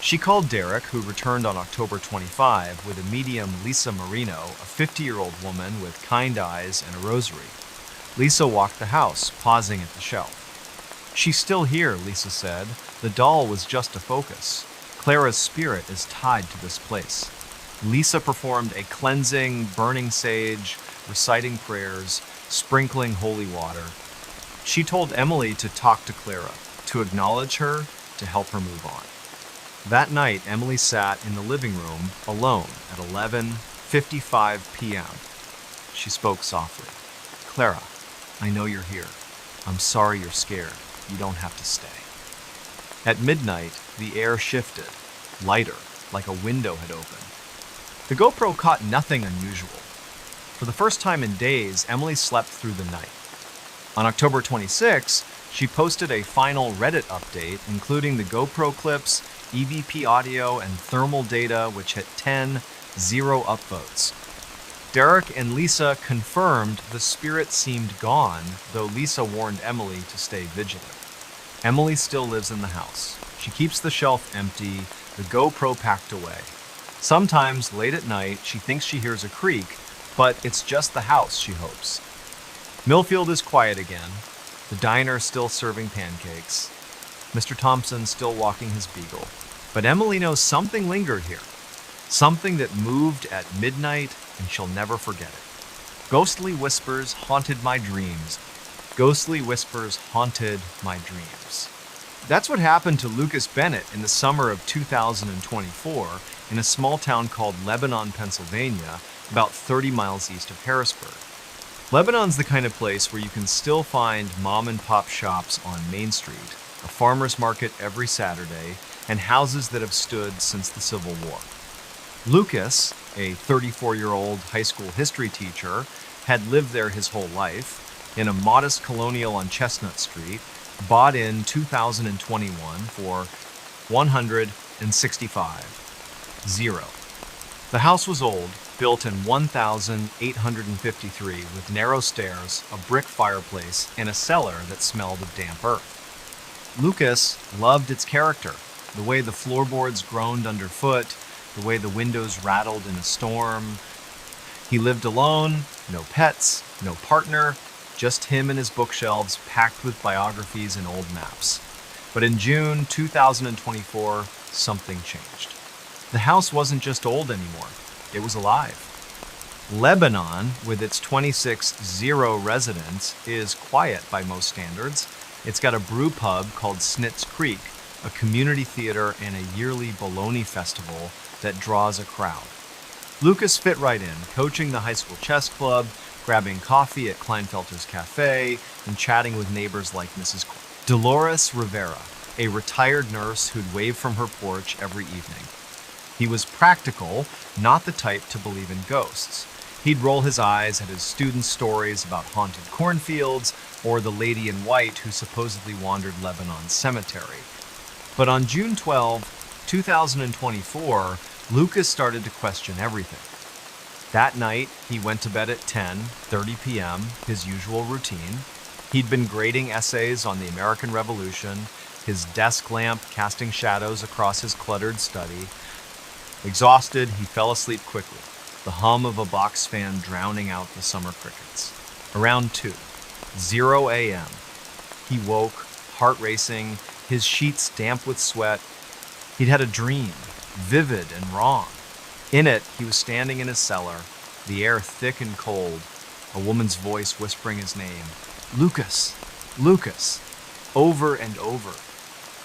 She called Derek, who returned on October 25 with a medium Lisa Marino, a 50-year-old woman with kind eyes and a rosary. Lisa walked the house, pausing at the shelf. "She's still here," Lisa said. "The doll was just a focus. Clara's spirit is tied to this place." Lisa performed a cleansing, burning sage, reciting prayers, sprinkling holy water. She told Emily to talk to Clara, to acknowledge her, to help her move on. That night, Emily sat in the living room alone at 11:55 p.m. She spoke softly. "Clara, I know you're here. I'm sorry you're scared. You don't have to stay." At midnight, the air shifted, lighter, like a window had opened. The GoPro caught nothing unusual. For the first time in days, Emily slept through the night. On October 26, she posted a final Reddit update, including the GoPro clips, EVP audio, and thermal data, which hit 10-0 upvotes. Derek and Lisa confirmed the spirit seemed gone, though Lisa warned Emily to stay vigilant. Emily still lives in the house. She keeps the shelf empty, the GoPro packed away. Sometimes, late at night, she thinks she hears a creak, but it's just the house, she hopes. Millfield is quiet again. The diner still serving pancakes. Mr. Thompson still walking his beagle. But Emily knows something lingered here. Something that moved at midnight, and she'll never forget it. Ghostly whispers haunted my dreams. Ghostly whispers haunted my dreams. That's what happened to Lucas Bennett in the summer of 2024 in a small town called Lebanon, Pennsylvania, about 30 miles east of Harrisburg. Lebanon's the kind of place where you can still find mom and pop shops on Main Street, a farmer's market every Saturday, and houses that have stood since the Civil War. Lucas, a 34-year-old high school history teacher, had lived there his whole life, in a modest colonial on Chestnut Street, bought in 2021 for $165,000. The house was old, built in 1853 with narrow stairs, a brick fireplace, and a cellar that smelled of damp earth. Lucas loved its character, the way the floorboards groaned underfoot, the way the windows rattled in a storm. He lived alone, no pets, no partner, just him and his bookshelves packed with biographies and old maps. But in June 2024, something changed. The house wasn't just old anymore, it was alive. Lebanon, with its 26-0 residents, is quiet by most standards. It's got a brew pub called Snitz Creek, a community theater, and a yearly bologna festival that draws a crowd. Lucas fit right in, coaching the high school chess club, grabbing coffee at Kleinfelter's cafe, and chatting with neighbors like Mrs. Dolores Rivera, a retired nurse who'd wave from her porch every evening. He was practical, not the type to believe in ghosts. He'd roll his eyes at his students' stories about haunted cornfields or the lady in white who supposedly wandered Lebanon's cemetery. But on June 12, 2024, Lucas started to question everything. That night, he went to bed at 10:30 p.m., his usual routine. He'd been grading essays on the American Revolution, his desk lamp casting shadows across his cluttered study. Exhausted, he fell asleep quickly, the hum of a box fan drowning out the summer crickets. Around 2:00 a.m., he woke, heart racing, his sheets damp with sweat. He'd had a dream, vivid and wrong. In it, he was standing in his cellar, the air thick and cold, a woman's voice whispering his name, "Lucas, Lucas," over and over.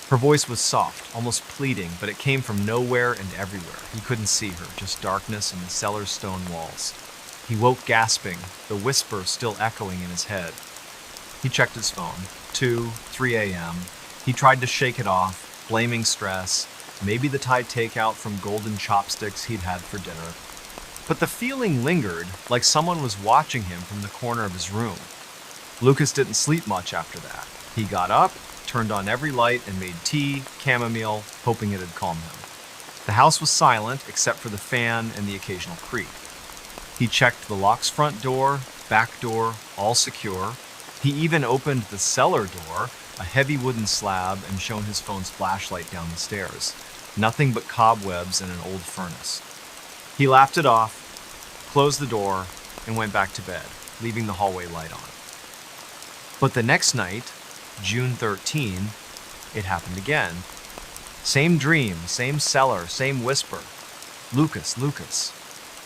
Her voice was soft, almost pleading, but it came from nowhere and everywhere. He couldn't see her, just darkness and the cellar's stone walls. He woke gasping, the whisper still echoing in his head. He checked his phone. 2:03 a.m. He tried to shake it off, blaming stress, maybe the Thai takeout from golden chopsticks he'd had for dinner. But the feeling lingered, like someone was watching him from the corner of his room. Lucas didn't sleep much after that. He got up, turned on every light, and made tea, chamomile, hoping it'd calm him. The house was silent, except for the fan and the occasional creak. He checked the lock's front door, back door, all secure. He even opened the cellar door, a heavy wooden slab, and shone his phone's flashlight down the stairs. Nothing but cobwebs and an old furnace. He laughed it off, closed the door, and went back to bed, leaving the hallway light on. But the next night, June 13, it happened again. Same dream, same cellar, same whisper. "Lucas, Lucas."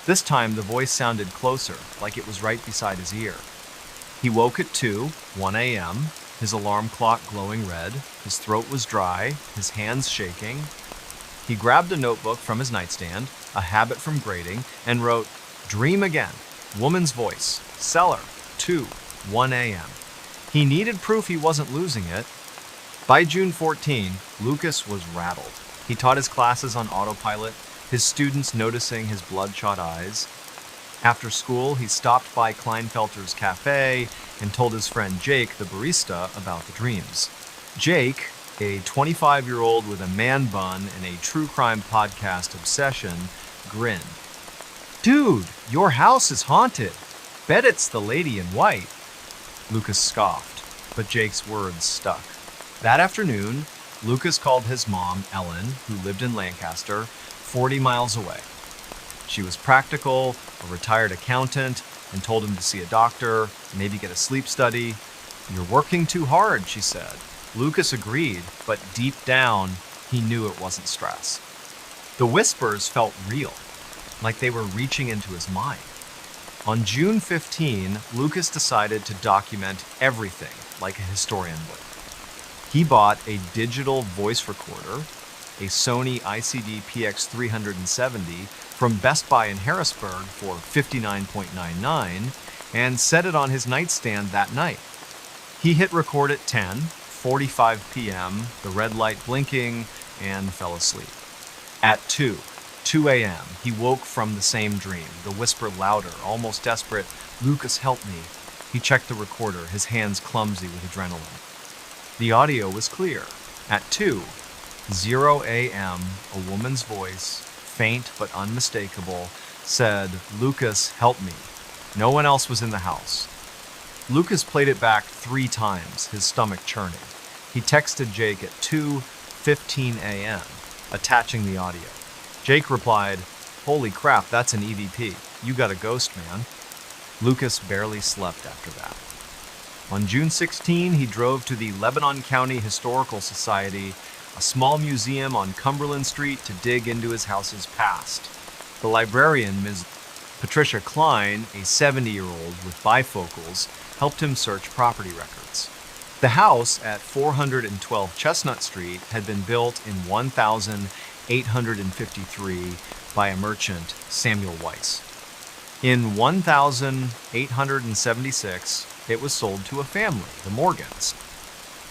This time the voice sounded closer, like it was right beside his ear. He woke at 2:01 a.m., his alarm clock glowing red, his throat was dry, his hands shaking. He grabbed a notebook from his nightstand, a habit from grading, and wrote, "Dream again, woman's voice, cellar, 2:01 a.m." He needed proof he wasn't losing it. By June 14, Lucas was rattled. He taught his classes on autopilot, his students noticing his bloodshot eyes. After school, he stopped by Kleinfelter's cafe and told his friend Jake, the barista, about the dreams. Jake, a 25-year-old with a man bun and a true crime podcast obsession, grinned. "Dude, your house is haunted. Bet it's the lady in white." Lucas scoffed, but Jake's words stuck. That afternoon, Lucas called his mom, Ellen, who lived in Lancaster, 40 miles away. She was practical, a retired accountant, and told him to see a doctor, maybe get a sleep study. "You're working too hard," she said. Lucas agreed, but deep down, he knew it wasn't stress. The whispers felt real, like they were reaching into his mind. On June 15, Lucas decided to document everything like a historian would. He bought a digital voice recorder, a Sony ICD PX370 from Best Buy in Harrisburg for $59.99, and set it on his nightstand that night. He hit record at 10:45 p.m., the red light blinking, and fell asleep. At 2 a.m., he woke from the same dream, the whisper louder, almost desperate, "Lucas, help me." He checked the recorder, his hands clumsy with adrenaline. The audio was clear. At 2:00 a.m., a woman's voice, faint but unmistakable, said, "Lucas, help me." No one else was in the house. Lucas played it back 3 times, his stomach churning. He texted Jake at 2:15 a.m., attaching the audio. Jake replied, "Holy crap, that's an EVP. You got a ghost, man." Lucas barely slept after that. On June 16, he drove to the Lebanon County Historical Society, a small museum on Cumberland Street, to dig into his house's past. The librarian, Ms. Patricia Klein, a 70-year-old with bifocals, helped him search property records. The house at 412 Chestnut Street had been built in 1853, by a merchant, Samuel Weiss. In 1876, it was sold to a family, the Morgans.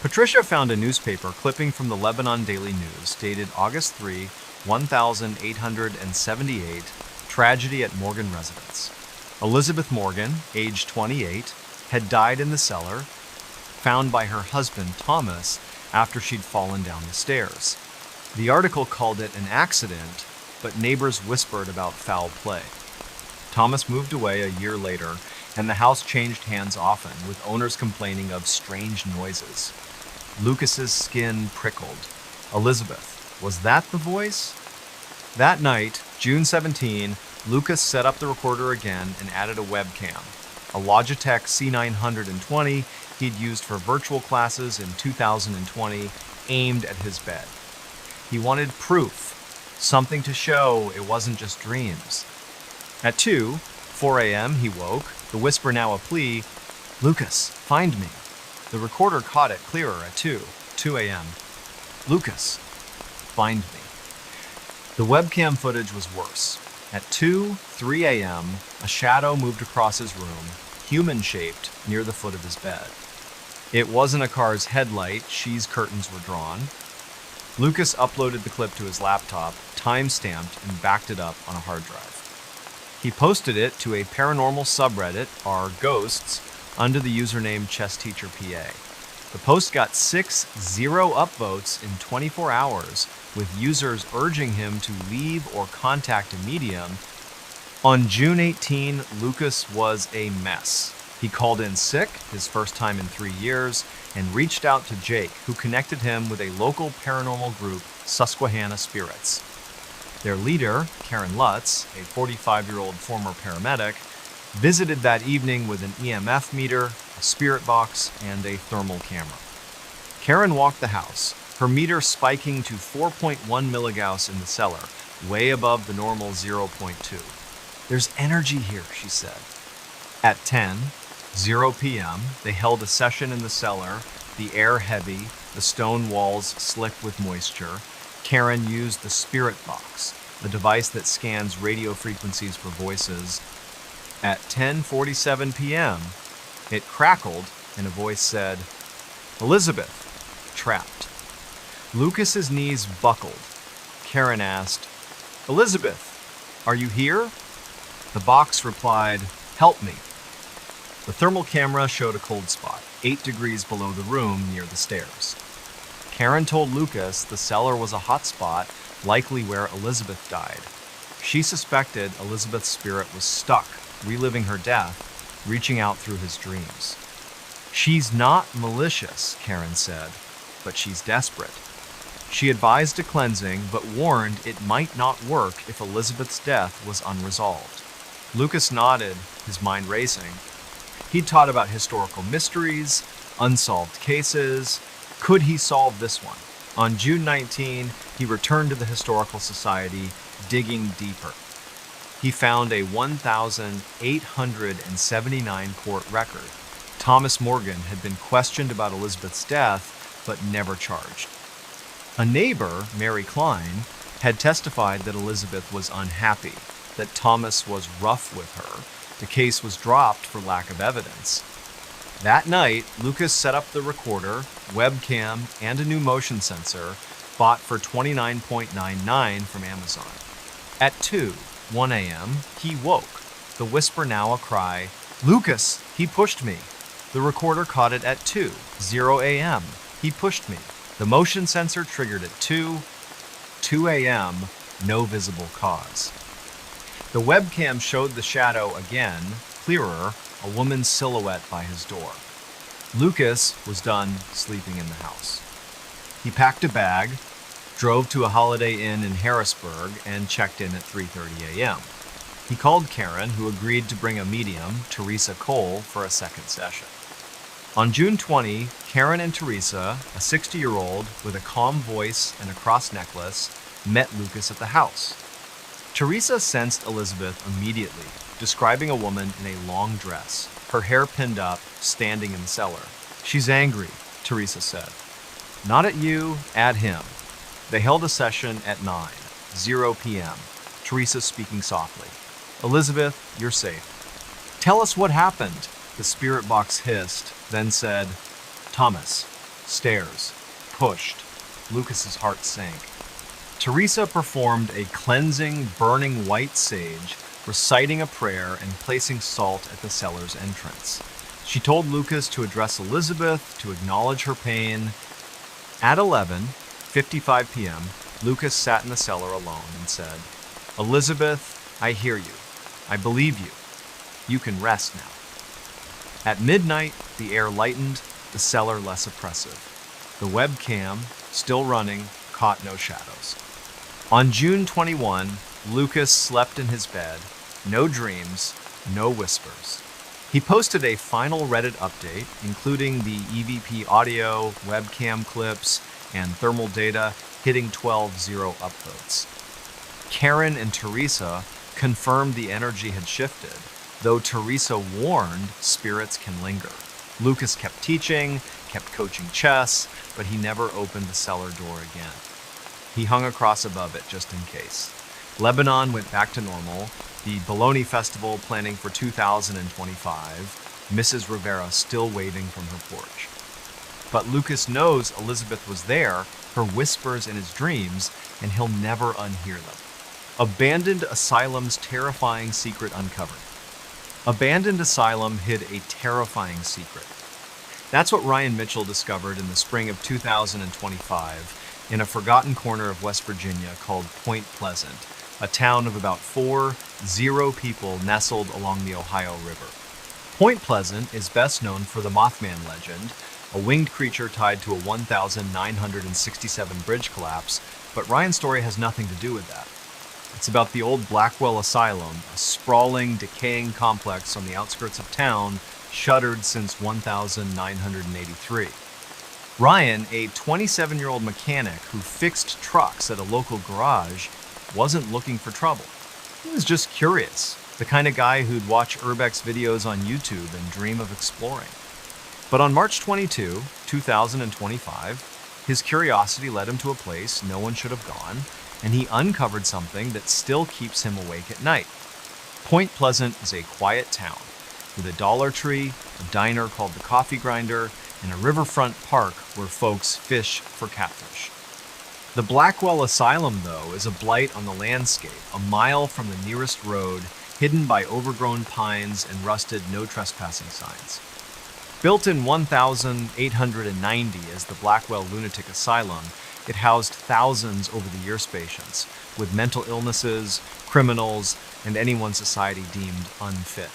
Patricia found a newspaper clipping from the Lebanon Daily News dated August 3, 1878, tragedy at Morgan residence. Elizabeth Morgan, age 28, had died in the cellar, found by her husband Thomas after she'd fallen down the stairs. The article called it an accident, but neighbors whispered about foul play. Thomas moved away a year later, and the house changed hands often, with owners complaining of strange noises. Lucas's skin prickled. Elizabeth, was that the voice? That night, June 17, Lucas set up the recorder again and added a webcam, a Logitech C920 he'd used for virtual classes in 2020, aimed at his bed. He wanted proof, something to show it wasn't just dreams. At 4 a.m., he woke, the whisper now a plea, "Lucas, find me." The recorder caught it clearer at 2 a.m. "Lucas, find me." The webcam footage was worse. At 3 a.m., a shadow moved across his room, human-shaped, near the foot of his bed. It wasn't a car's headlight, she's curtains were drawn. Lucas uploaded the clip to his laptop, time-stamped, and backed it up on a hard drive. He posted it to a paranormal subreddit, r/Ghosts, under the username ChessTeacherPA. The post got 6 upvotes in 24 hours, with users urging him to leave or contact a medium. On June 18, Lucas was a mess. He called in sick, his first time in 3 years, and reached out to Jake, who connected him with a local paranormal group, Susquehanna Spirits. Their leader, Karen Lutz, a 45-year-old former paramedic, visited that evening with an EMF meter, a spirit box, and a thermal camera. Karen walked the house, her meter spiking to 4.1 milligauss in the cellar, way above the normal 0.2. "There's energy here," she said. At 10:00 p.m., they held a session in the cellar, the air heavy, the stone walls slick with moisture. Karen used the spirit box, a device that scans radio frequencies for voices. At 10:47 p.m., it crackled and a voice said, "Elizabeth, trapped." Lucas's knees buckled. Karen asked, "Elizabeth, are you here?" The box replied, "Help me." The thermal camera showed a cold spot, 8 degrees below the room near the stairs. Karen told Lucas the cellar was a hot spot, likely where Elizabeth died. She suspected Elizabeth's spirit was stuck, reliving her death, reaching out through his dreams. "She's not malicious," Karen said, "but she's desperate." She advised a cleansing, but warned it might not work if Elizabeth's death was unresolved. Lucas nodded, his mind racing. He'd taught about historical mysteries, unsolved cases. Could he solve this one? On June 19, he returned to the Historical Society, digging deeper. He found a 1,879 court record. Thomas Morgan had been questioned about Elizabeth's death, but never charged. A neighbor, Mary Klein, had testified that Elizabeth was unhappy, that Thomas was rough with her. The case was dropped for lack of evidence. That night, Lucas set up the recorder, webcam, and a new motion sensor, bought for $29.99 from Amazon. At 1 a.m., he woke, the whisper now a cry, "Lucas, he pushed me." The recorder caught it at 2:00 a.m. He pushed me. The motion sensor triggered at 2 a.m., no visible cause. The webcam showed the shadow again, clearer, a woman's silhouette by his door. Lucas was done sleeping in the house. He packed a bag, drove to a Holiday Inn in Harrisburg, and checked in at 3:30 a.m. He called Karen, who agreed to bring a medium, Teresa Cole, for a second session. On June 20, Karen and Teresa, a 60-year-old with a calm voice and a cross necklace, met Lucas at the house. Teresa sensed Elizabeth immediately, describing a woman in a long dress, her hair pinned up, standing in the cellar. "She's angry," Teresa said. "Not at you, at him." They held a session at 9:00 p.m. Teresa speaking softly. Elizabeth, you're safe. Tell us what happened, the spirit box hissed, then said, Thomas. Stairs. Pushed. Lucas's heart sank. Teresa performed a cleansing, burning white sage, reciting a prayer and placing salt at the cellar's entrance. She told Lucas to address Elizabeth, to acknowledge her pain. At 11:55 p.m., Lucas sat in the cellar alone and said, Elizabeth, I hear you. I believe you. You can rest now. At midnight, the air lightened, the cellar less oppressive. The webcam, still running, caught no shadows. On June 21, Lucas slept in his bed. No dreams, no whispers. He posted a final Reddit update, including the EVP audio, webcam clips, and thermal data, hitting 12-0 upvotes. Karen and Teresa confirmed the energy had shifted, though Teresa warned spirits can linger. Lucas kept teaching, kept coaching chess, but he never opened the cellar door again. He hung a cross above it just in case. Lebanon went back to normal. The Bologna Festival planning for 2025. Mrs. Rivera still waving from her porch. But Lucas knows Elizabeth was there, her whispers in his dreams, and he'll never unhear them. Abandoned Asylum's terrifying secret uncovered. Abandoned Asylum hid a terrifying secret. That's what Ryan Mitchell discovered in the spring of 2025 in a forgotten corner of West Virginia called Point Pleasant, a town of about 40 people nestled along the Ohio River. Point Pleasant is best known for the Mothman legend, a winged creature tied to a 1,967 bridge collapse, but Ryan's story has nothing to do with that. It's about the old Blackwell Asylum, a sprawling, decaying complex on the outskirts of town, shuttered since 1983. Ryan, a 27-year-old mechanic who fixed trucks at a local garage, wasn't looking for trouble. He was just curious, the kind of guy who'd watch Urbex videos on YouTube and dream of exploring. But on March 22, 2025, his curiosity led him to a place no one should have gone, and he uncovered something that still keeps him awake at night. Point Pleasant is a quiet town, with a Dollar Tree, a diner called the Coffee Grinder, and a riverfront park where folks fish for catfish. The Blackwell Asylum, though, is a blight on the landscape, a mile from the nearest road, hidden by overgrown pines and rusted no trespassing signs. Built in 1890 as the Blackwell Lunatic Asylum, it housed thousands over the years patients, with mental illnesses, criminals, and anyone society deemed unfit.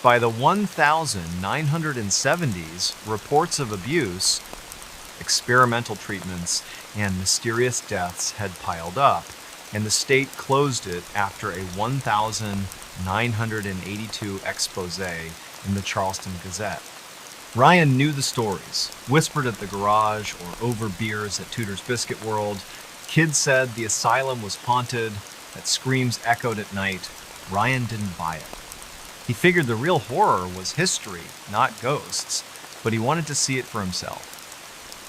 By the 1970s, reports of abuse, experimental treatments, and mysterious deaths had piled up, and the state closed it after a 1982 expose in the Charleston Gazette. Ryan knew the stories, whispered at the garage or over beers at Tudor's Biscuit World. Kids said the asylum was haunted, that screams echoed at night. Ryan didn't buy it. He figured the real horror was history, not ghosts, but he wanted to see it for himself.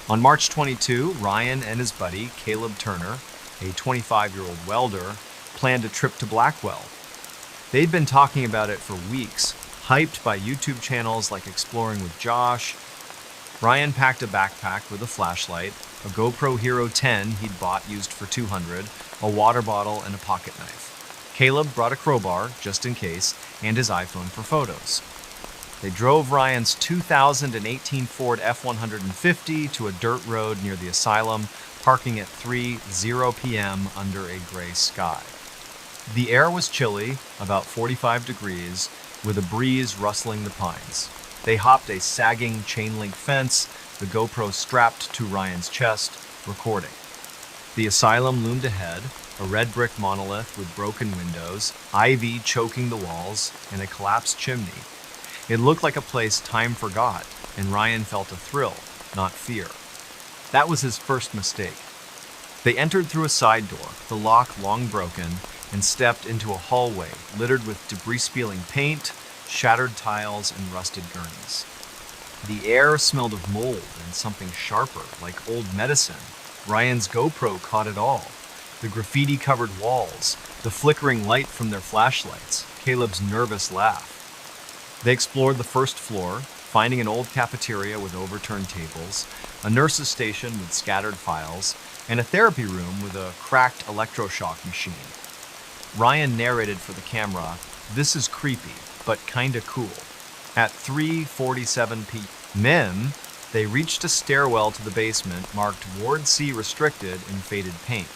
On March 22, Ryan and his buddy, Caleb Turner, a 25-year-old welder, planned a trip to Blackwell. They'd been talking about it for weeks, hyped by YouTube channels like Exploring with Josh. Ryan packed a backpack with a flashlight, a GoPro Hero 10 he'd bought used for $200, a water bottle, and a pocket knife. Caleb brought a crowbar, just in case, and his iPhone for photos. They drove Ryan's 2018 Ford F-150 to a dirt road near the asylum, parking at 3:00 p.m. under a gray sky. The air was chilly, about 45 degrees, with a breeze rustling the pines. They hopped a sagging chain-link fence, the GoPro strapped to Ryan's chest, recording. The asylum loomed ahead, a red brick monolith with broken windows, ivy choking the walls, and a collapsed chimney. It looked like a place time forgot, and Ryan felt a thrill, not fear. That was his first mistake. They entered through a side door, the lock long broken, and stepped into a hallway littered with debris-spilling paint, shattered tiles, and rusted gurneys. The air smelled of mold and something sharper, like old medicine. Ryan's GoPro caught it all. The graffiti-covered walls, the flickering light from their flashlights, Caleb's nervous laugh. They explored the first floor, finding an old cafeteria with overturned tables, a nurse's station with scattered files, and a therapy room with a cracked electroshock machine. Ryan narrated for the camera, "This is creepy, but kinda cool." At 3:47 p.m., they reached a stairwell to the basement marked Ward C restricted in faded paint.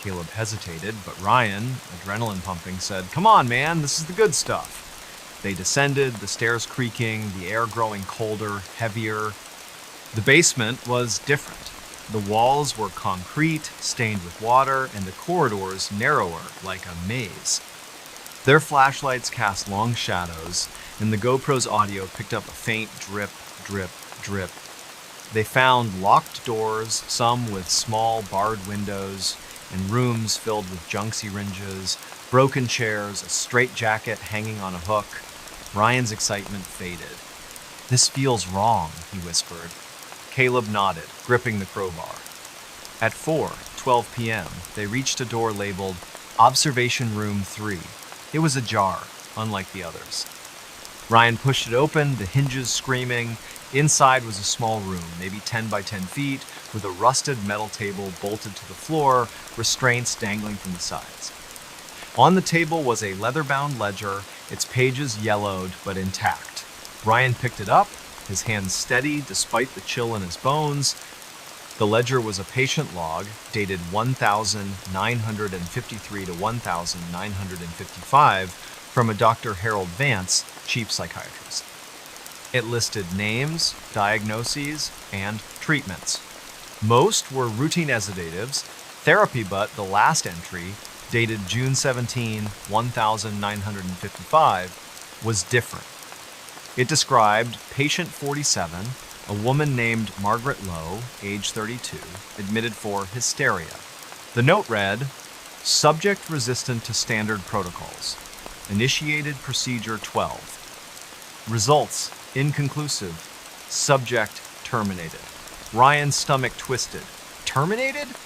Caleb hesitated, but Ryan, adrenaline pumping, said, "Come on, man, this is the good stuff." They descended, the stairs creaking, the air growing colder, heavier. The basement was different. The walls were concrete, stained with water, and the corridors narrower, like a maze. Their flashlights cast long shadows, and the GoPro's audio picked up a faint drip, drip, drip. They found locked doors, some with small barred windows, and rooms filled with junk syringes, broken chairs, a straitjacket hanging on a hook. Ryan's excitement faded. "This feels wrong," he whispered. Caleb nodded, gripping the crowbar. At 4:12 p.m., they reached a door labeled Observation Room 3. It was ajar, unlike the others. Ryan pushed it open, the hinges screaming. Inside was a small room, maybe 10 by 10 feet, with a rusted metal table bolted to the floor, restraints dangling from the sides. On the table was a leather-bound ledger, its pages yellowed but intact. Ryan picked it up, his hands steady despite the chill in his bones. The ledger was a patient log, dated 1953 to 1955, from a Dr. Harold Vance, chief psychiatrist. It listed names, diagnoses, and treatments. Most were routine sedatives, therapy, but the last entry, dated June 17, 1955, was different. It described patient 47, a woman named Margaret Lowe, age 32, admitted for hysteria. The note read, "Subject resistant to standard protocols. Initiated procedure 12. Results inconclusive. Subject terminated." Ryan's stomach twisted. Terminated?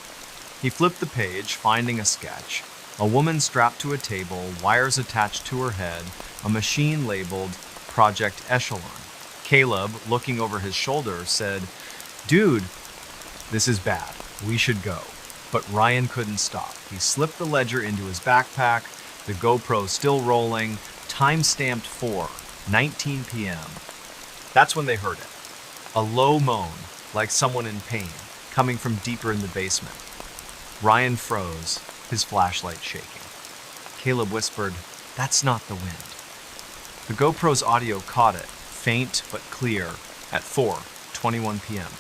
He flipped the page, finding a sketch. A woman strapped to a table, wires attached to her head, a machine labeled Project Echelon. Caleb, looking over his shoulder, said, "Dude, this is bad. We should go." But Ryan couldn't stop. He slipped the ledger into his backpack, the GoPro still rolling, time-stamped 4:19 p.m. That's when they heard it. A low moan, like someone in pain, coming from deeper in the basement. Ryan froze, his flashlight shaking. Caleb whispered, "That's not the wind." The GoPro's audio caught it, faint but clear, at 4:21 p.m.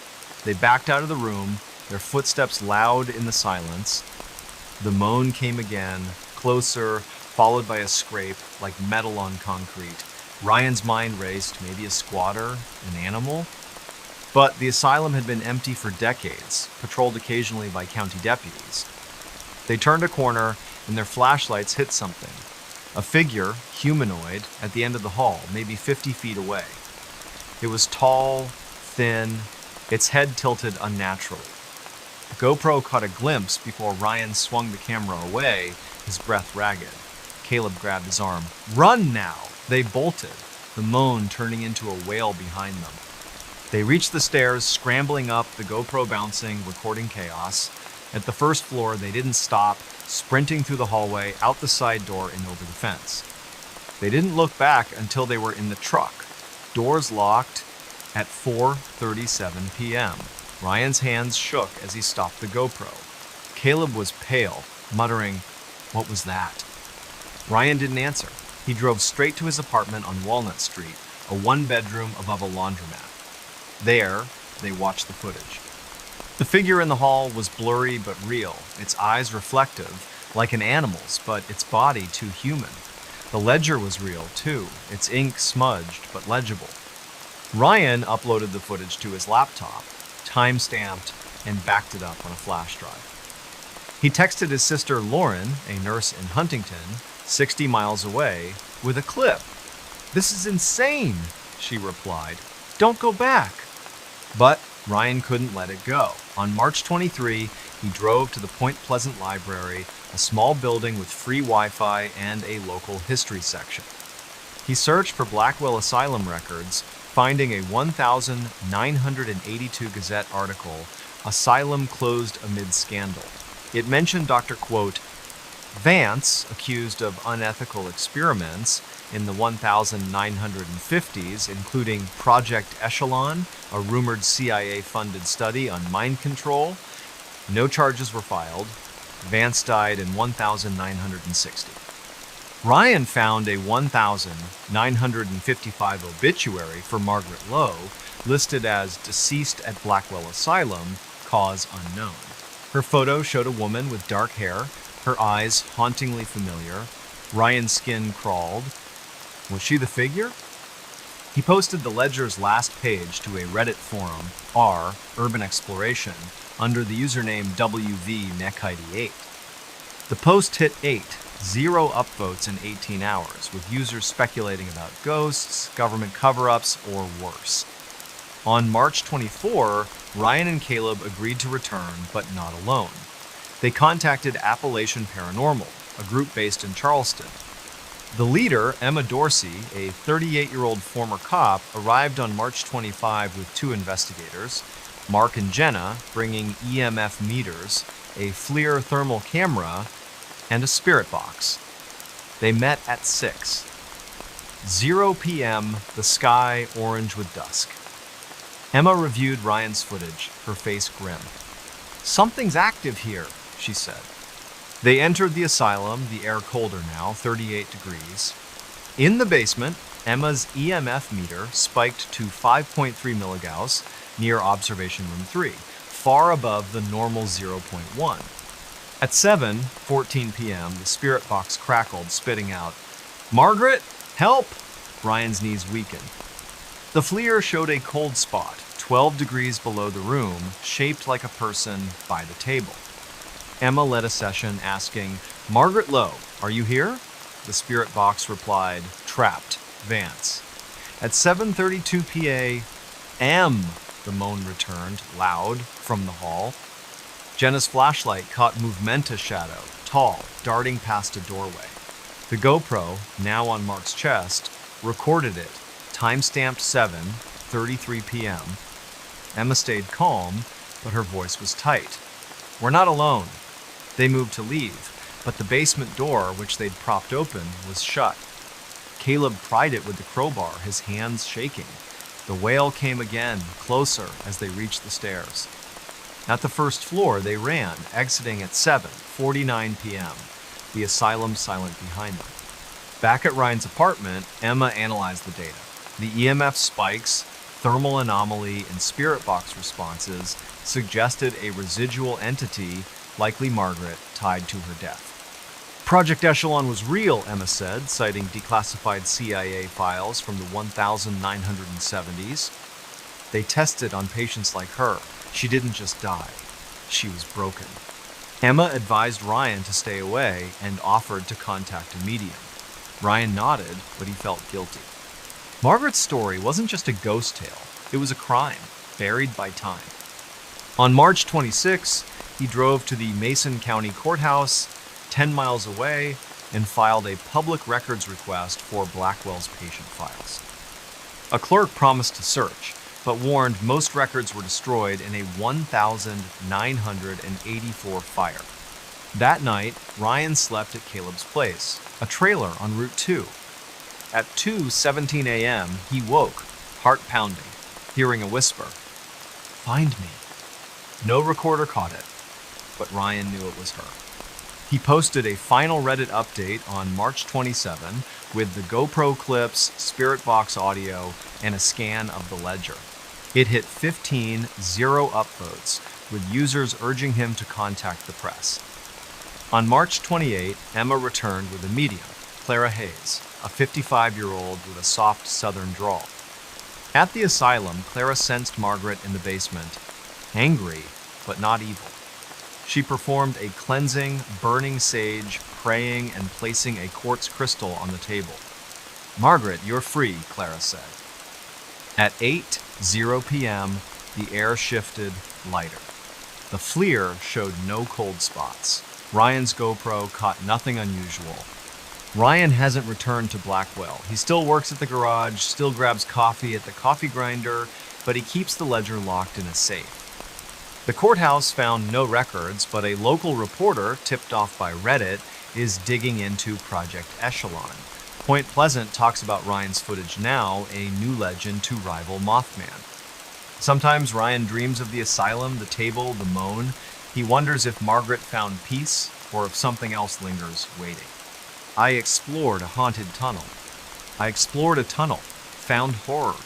They backed out of the room, their footsteps loud in the silence. The moan came again, closer, followed by a scrape like metal on concrete. Ryan's mind raced, maybe a squatter, an animal? But the asylum had been empty for decades, patrolled occasionally by county deputies. They turned a corner, and their flashlights hit something. A figure, humanoid, at the end of the hall, maybe 50 feet away. It was tall, thin, its head tilted unnaturally. The GoPro caught a glimpse before Ryan swung the camera away, his breath ragged. Caleb grabbed his arm. "Run now!" They bolted, the moan turning into a wail behind them. They reached the stairs, scrambling up, the GoPro bouncing, recording chaos. At the first floor, they didn't stop, sprinting through the hallway, out the side door, and over the fence. They didn't look back until they were in the truck. Doors locked at 4:37 p.m. Ryan's hands shook as he stopped the GoPro. Caleb was pale, muttering, "What was that?" Ryan didn't answer. He drove straight to his apartment on Walnut Street, a one-bedroom above a laundromat. There, they watched the footage. The figure in the hall was blurry but real, its eyes reflective, like an animal's, but its body too human. The ledger was real, too, its ink smudged but legible. Ryan uploaded the footage to his laptop, time-stamped, and backed it up on a flash drive. He texted his sister Lauren, a nurse in Huntington, 60 miles away, with a clip. "This is insane," she replied. "Don't go back." But Ryan couldn't let it go. On March 23, he drove to the Point Pleasant Library, a small building with free Wi-Fi and a local history section. He searched for Blackwell Asylum records, finding a 1982 Gazette article, "Asylum Closed Amid Scandal." It mentioned Dr. quote, Vance, accused of unethical experiments in the 1950s, including Project Echelon, a rumored CIA-funded study on mind control. No charges were filed. Vance died in 1960. Ryan found a 1955 obituary for Margaret Lowe, listed as deceased at Blackwell Asylum, cause unknown. Her photo showed a woman with dark hair, her eyes hauntingly familiar. Ryan's skin crawled. Was she the figure? He posted the ledger's last page to a Reddit forum, r Urban Exploration, under the username WVNech88. The post hit 0 upvotes in 18 hours, with users speculating about ghosts, government cover-ups, or worse. On March 24, Ryan and Caleb agreed to return, but not alone. They contacted Appalachian Paranormal, a group based in Charleston. The leader, Emma Dorsey, a 38-year-old former cop, arrived on March 25 with 2 investigators, Mark and Jenna, bringing EMF meters, a FLIR thermal camera, and a spirit box. They met at 0 p.m., the sky orange with dusk. Emma reviewed Ryan's footage, her face grim. "Something's active here," she said. They entered the asylum, the air colder now, 38 degrees. In the basement, Emma's EMF meter spiked to 5.3 milligauss near observation room 3, far above the normal 0.1. At 7:14 p.m., the spirit box crackled, spitting out, "Margaret, help!" Ryan's knees weakened. The FLIR showed a cold spot, 12 degrees below the room, shaped like a person by the table. Emma led a session asking, "Margaret Lowe, are you here?" The spirit box replied, "Trapped, Vance." At 7:32 p.m., the moan returned, loud, from the hall. Jenna's flashlight caught Movementa's shadow, tall, darting past a doorway. The GoPro, now on Mark's chest, recorded it, timestamped 7:33 p.m. Emma stayed calm, but her voice was tight. "We're not alone." They moved to leave, but the basement door, which they'd propped open, was shut. Caleb pried it with the crowbar, his hands shaking. The wail came again, closer, as they reached the stairs. At the first floor, they ran, exiting at 7:49 p.m., the asylum silent behind them. Back at Ryan's apartment, Emma analyzed the data. The EMF spikes, thermal anomaly, and spirit box responses suggested a residual entity, likely Margaret, tied to her death. Project Echelon was real, Emma said, citing declassified CIA files from the 1970s. They tested on patients like her. She didn't just die. She was broken. Emma advised Ryan to stay away and offered to contact a medium. Ryan nodded, but he felt guilty. Margaret's story wasn't just a ghost tale. It was a crime, buried by time. On March 26, he drove to the Mason County Courthouse, 10 miles away, and filed a public records request for Blackwell's patient files. A clerk promised to search, but warned most records were destroyed in a 1,984 fire. That night, Ryan slept at Caleb's place, a trailer on Route 2. At 2:17 a.m., he woke, heart pounding, hearing a whisper, "Find me." No recorder caught it, but Ryan knew it was her. He posted a final Reddit update on March 27 with the GoPro clips, spirit box audio, and a scan of the ledger. It hit 15 upvotes, with users urging him to contact the press. On March 28, Emma returned with a medium, Clara Hayes, a 55-year-old with a soft southern drawl. At the asylum, Clara sensed Margaret in the basement, angry, but not evil. She performed a cleansing, burning sage, praying, and placing a quartz crystal on the table. "Margaret, you're free," Clara said. At 8:00 p.m., The air shifted lighter. The FLIR showed no cold spots. Ryan's GoPro caught nothing unusual. Ryan hasn't returned to Blackwell. He still works at the garage, still grabs coffee at the coffee grinder, but he keeps the ledger locked in a safe. The courthouse found no records, but a local reporter, tipped off by Reddit, is digging into Project Echelon. Point Pleasant talks about Ryan's footage now, a new legend to rival Mothman. Sometimes Ryan dreams of the asylum, the table, the moan. He wonders if Margaret found peace or if something else lingers waiting. I explored a haunted tunnel. I explored a tunnel, found horror.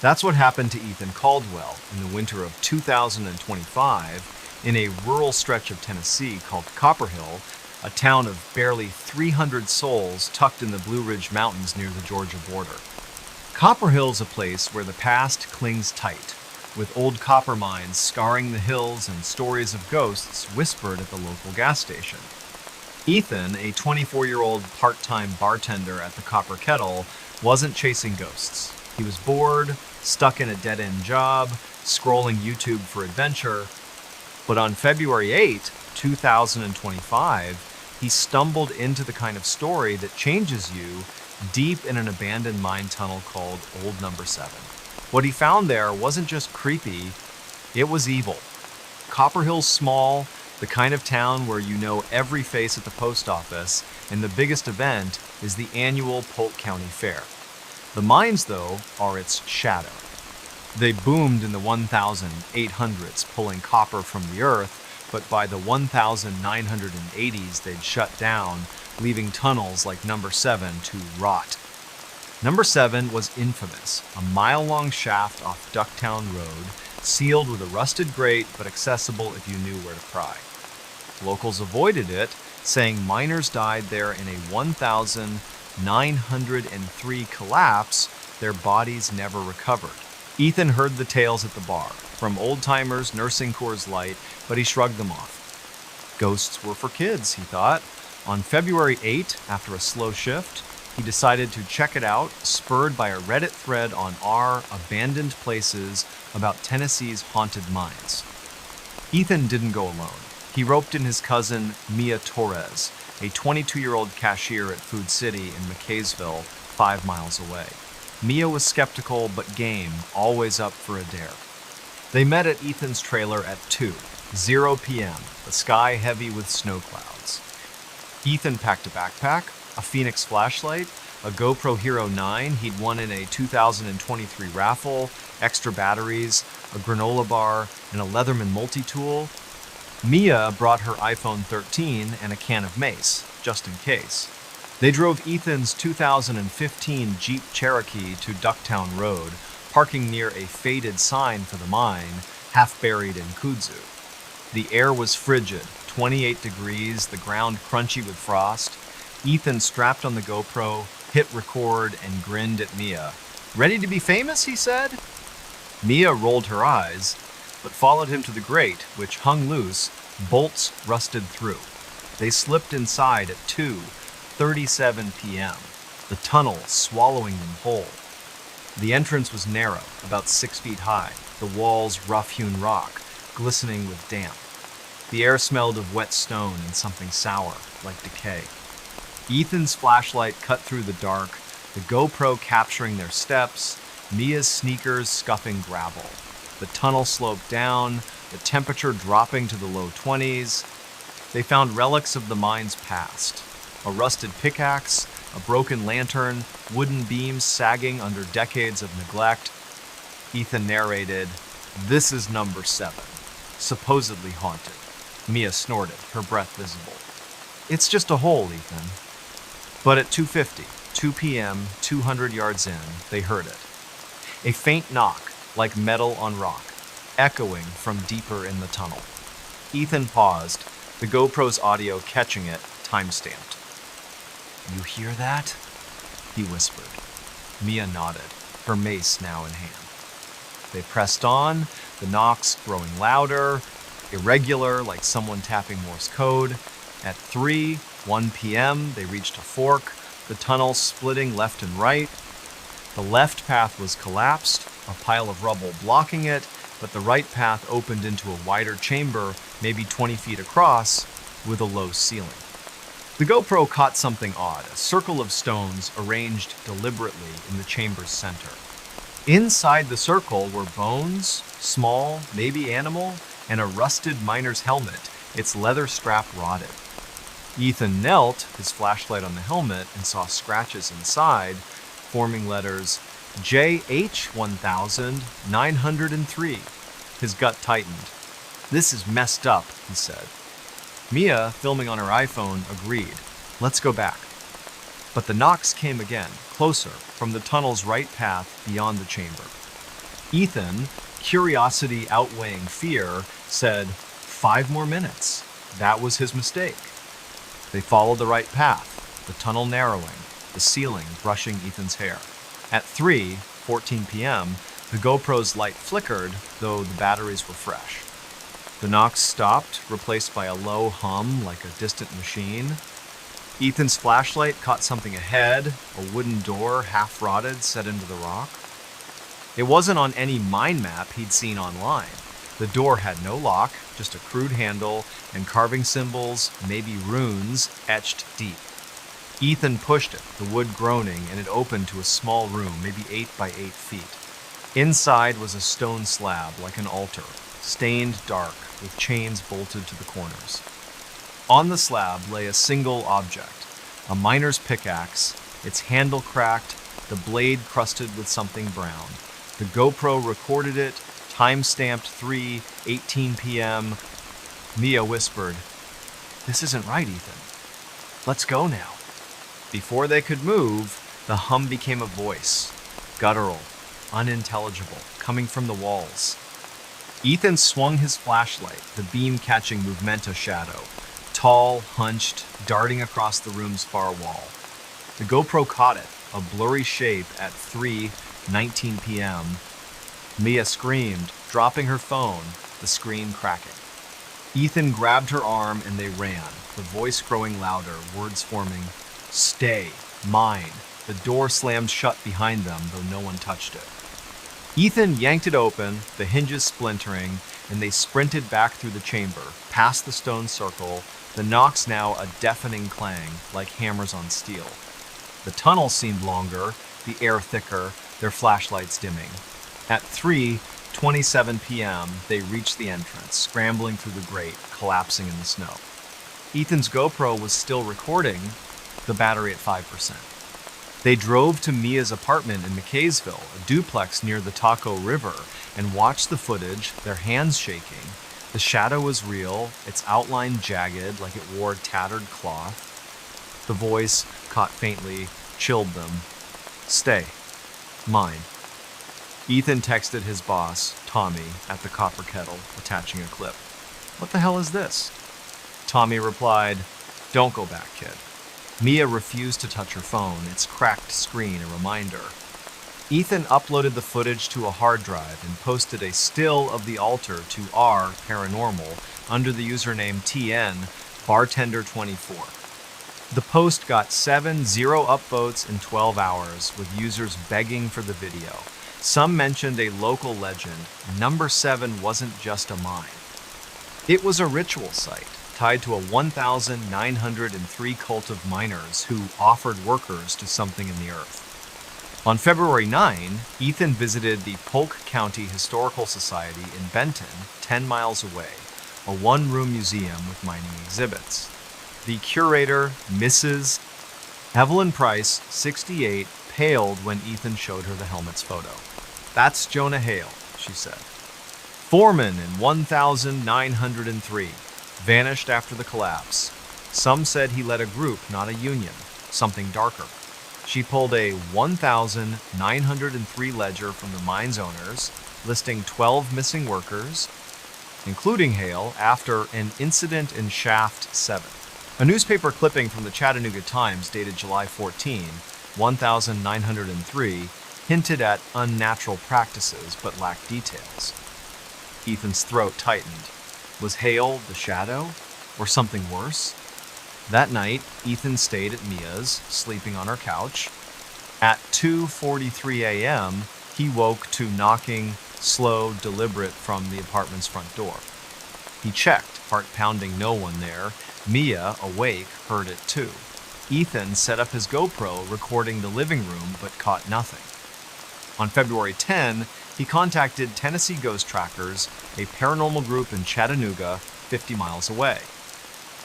That's what happened to Ethan Caldwell in the winter of 2025 in a rural stretch of Tennessee called Copperhill, a town of barely 300 souls tucked in the Blue Ridge Mountains near the Georgia border. Copperhill's a place where the past clings tight, with old copper mines scarring the hills and stories of ghosts whispered at the local gas station. Ethan, a 24-year-old part-time bartender at the Copper Kettle, wasn't chasing ghosts. He was bored, stuck in a dead-end job, scrolling YouTube for adventure. But on February 8, 2025, he stumbled into the kind of story that changes you deep in an abandoned mine tunnel called Old Number 7. What he found there wasn't just creepy, it was evil. Copperhill's small, the kind of town where you know every face at the post office, and the biggest event is the annual Polk County Fair. The mines, though, are its shadow. They boomed in the 1800s, pulling copper from the earth, but by the 1980s they'd shut down, leaving tunnels like Number 7 to rot. Number 7 was infamous, a mile-long shaft off Ducktown Road, sealed with a rusted grate but accessible if you knew where to pry. Locals avoided it, saying miners died there in a 1903 collapse, their bodies never recovered. Ethan heard the tales at the bar, from old-timers nursing Coors Light, but he shrugged them off. Ghosts were for kids, he thought. On February 8, after a slow shift, he decided to check it out, spurred by a Reddit thread on r abandoned places about Tennessee's haunted mines. Ethan didn't go alone. He roped in his cousin, Mia Torres, a 22-year-old cashier at Food City in McKaysville, 5 miles away. Mia was skeptical but game, always up for a dare. They met at Ethan's trailer at 2:00 p.m., the sky heavy with snow clouds. Ethan packed a backpack, a Phoenix flashlight, a GoPro Hero 9 he'd won in a 2023 raffle, extra batteries, a granola bar, and a Leatherman multi-tool. Mia brought her iPhone 13 and a can of mace, just in case. They drove Ethan's 2015 Jeep Cherokee to Ducktown Road, parking near a faded sign for the mine, half buried in kudzu. The air was frigid, 28 degrees, the ground crunchy with frost. Ethan strapped on the GoPro, hit record, and grinned at Mia. "Ready to be famous?" he said. Mia rolled her eyes, but followed him to the grate, which hung loose, bolts rusted through. They slipped inside at 2:37 p.m., the tunnel swallowing them whole. The entrance was narrow, about 6 feet high, the walls rough-hewn rock, glistening with damp. The air smelled of wet stone and something sour, like decay. Ethan's flashlight cut through the dark, the GoPro capturing their steps, Mia's sneakers scuffing gravel. The tunnel sloped down, the temperature dropping to the low 20s. They found relics of the mine's past. A rusted pickaxe, a broken lantern, wooden beams sagging under decades of neglect. Ethan narrated, "This is Number 7, supposedly haunted." Mia snorted, her breath visible. "It's just a hole, Ethan." But at 2 p.m., 200 yards in, they heard it. A faint knock, like metal on rock, echoing from deeper in the tunnel. Ethan paused, the GoPro's audio catching it, time-stamped. "You hear that?" he whispered. Mia nodded, her mace now in hand. They pressed on, the knocks growing louder, irregular, like someone tapping Morse code. At 1 p.m., they reached a fork, the tunnel splitting left and right. The left path was collapsed, a pile of rubble blocking it, but the right path opened into a wider chamber, maybe 20 feet across, with a low ceiling. The GoPro caught something odd, a circle of stones arranged deliberately in the chamber's center. Inside the circle were bones, small, maybe animal, and a rusted miner's helmet, its leather strap rotted. Ethan knelt, his flashlight on the helmet, and saw scratches inside, forming letters JH1903. His gut tightened. "This is messed up," he said. Mia, filming on her iPhone, agreed. "Let's go back." But the knocks came again, closer, from the tunnel's right path beyond the chamber. Ethan, curiosity outweighing fear, said, 5 more minutes. That was his mistake. They followed the right path, the tunnel narrowing, the ceiling brushing Ethan's hair. At 3:14 p.m., the GoPro's light flickered, though the batteries were fresh. The knocks stopped, replaced by a low hum like a distant machine. Ethan's flashlight caught something ahead, a wooden door, half-rotted, set into the rock. It wasn't on any mind map he'd seen online. The door had no lock, just a crude handle and carving symbols, maybe runes, etched deep. Ethan pushed it, the wood groaning, and it opened to a small room, maybe 8 by 8 feet. Inside was a stone slab, like an altar, stained dark, with chains bolted to the corners. On the slab lay a single object, a miner's pickaxe, its handle cracked, the blade crusted with something brown. The GoPro recorded it, time-stamped 3:18 p.m. Mia whispered, "This isn't right, Ethan. Let's go now." Before they could move, the hum became a voice, guttural, unintelligible, coming from the walls. Ethan swung his flashlight, the beam catching Movemento shadow, tall, hunched, darting across the room's far wall. The GoPro caught it, a blurry shape at 3:19 p.m. Mia screamed, dropping her phone, the screen cracking. Ethan grabbed her arm and they ran, the voice growing louder, words forming, "Stay, mine." The door slammed shut behind them, though no one touched it. Ethan yanked it open, the hinges splintering, and they sprinted back through the chamber, past the stone circle, the knocks now a deafening clang, like hammers on steel. The tunnel seemed longer, the air thicker, their flashlights dimming. At 3:27 p.m., they reached the entrance, scrambling through the grate, collapsing in the snow. Ethan's GoPro was still recording, the battery at 5%. They drove to Mia's apartment in McKaysville, a duplex near the Taco River, and watched the footage, their hands shaking. The shadow was real, its outline jagged like it wore tattered cloth. The voice, caught faintly, chilled them. "Stay. Mine." Ethan texted his boss, Tommy, at the copper kettle, attaching a clip. "What the hell is this?" Tommy replied, "Don't go back, kid." Mia refused to touch her phone, its cracked screen a reminder. Ethan uploaded the footage to a hard drive and posted a still of the altar to R Paranormal under the username TN Bartender24. The post got 7 upvotes in 12 hours, with users begging for the video. Some mentioned a local legend, number 7 wasn't just a mine. It was a ritual site, tied to a 1,903 cult of miners who offered workers to something in the earth. On February 9, Ethan visited the Polk County Historical Society in Benton, 10 miles away, a one-room museum with mining exhibits. The curator, Mrs. Evelyn Price, 68, paled when Ethan showed her the helmet's photo. "That's Jonah Hale," she said. "Foreman in 1,903. Vanished after the collapse. Some said he led a group, not a union, something darker." She pulled a 1,903 ledger from the mine's owners, listing 12 missing workers, including Hale, after an incident in Shaft 7. A newspaper clipping from the Chattanooga Times dated July 14, 1,903, hinted at unnatural practices but lacked details. Ethan's throat tightened. Was Hale the shadow? Or something worse? That night, Ethan stayed at Mia's, sleeping on her couch. At 2:43 a.m., he woke to knocking, slow, deliberate from the apartment's front door. He checked, heart pounding, no one there. Mia, awake, heard it too. Ethan set up his GoPro, recording the living room, but caught nothing. On February 10, he contacted Tennessee Ghost Trackers, a paranormal group in Chattanooga, 50 miles away.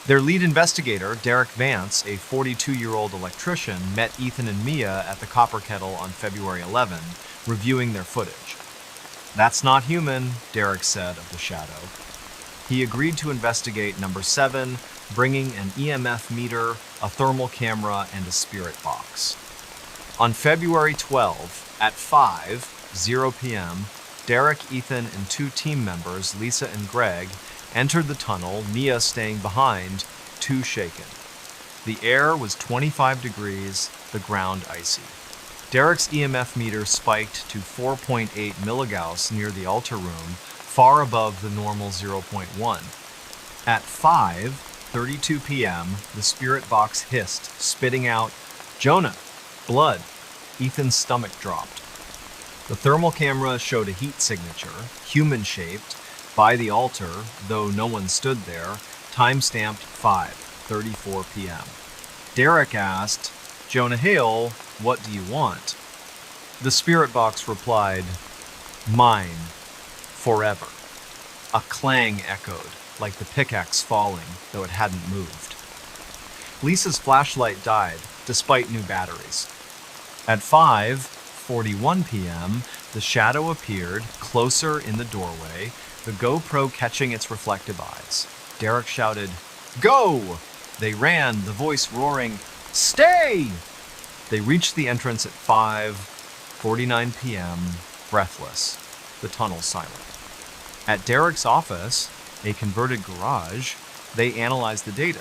Their lead investigator, Derek Vance, a 42-year-old electrician, met Ethan and Mia at the Copper Kettle on February 11, reviewing their footage. "That's not human," Derek said of the shadow. He agreed to investigate number 7, bringing an EMF meter, a thermal camera, and a spirit box. On February 12, at 5:00 p.m., Derek, Ethan, and 2 team members, Lisa and Greg, entered the tunnel, Mia staying behind, too shaken. The air was 25 degrees, the ground icy. Derek's EMF meter spiked to 4.8 milligauss near the altar room, far above the normal 0.1. At 5:32 p.m., the spirit box hissed, spitting out, "Jonah! Blood!" Ethan's stomach dropped. The thermal camera showed a heat signature, human-shaped, by the altar, though no one stood there, time-stamped 5:34 p.m. Derek asked, "Jonah Hale, what do you want?" The spirit box replied, "Mine, forever." A clang echoed, like the pickaxe falling, though it hadn't moved. Lisa's flashlight died, despite new batteries. At 5:41 p.m., the shadow appeared, closer in the doorway, the GoPro catching its reflective eyes. Derek shouted, "Go!" They ran, the voice roaring, "Stay!" They reached the entrance at 5:49 p.m., breathless, the tunnel silent. At Derek's office, a converted garage, they analyzed the data.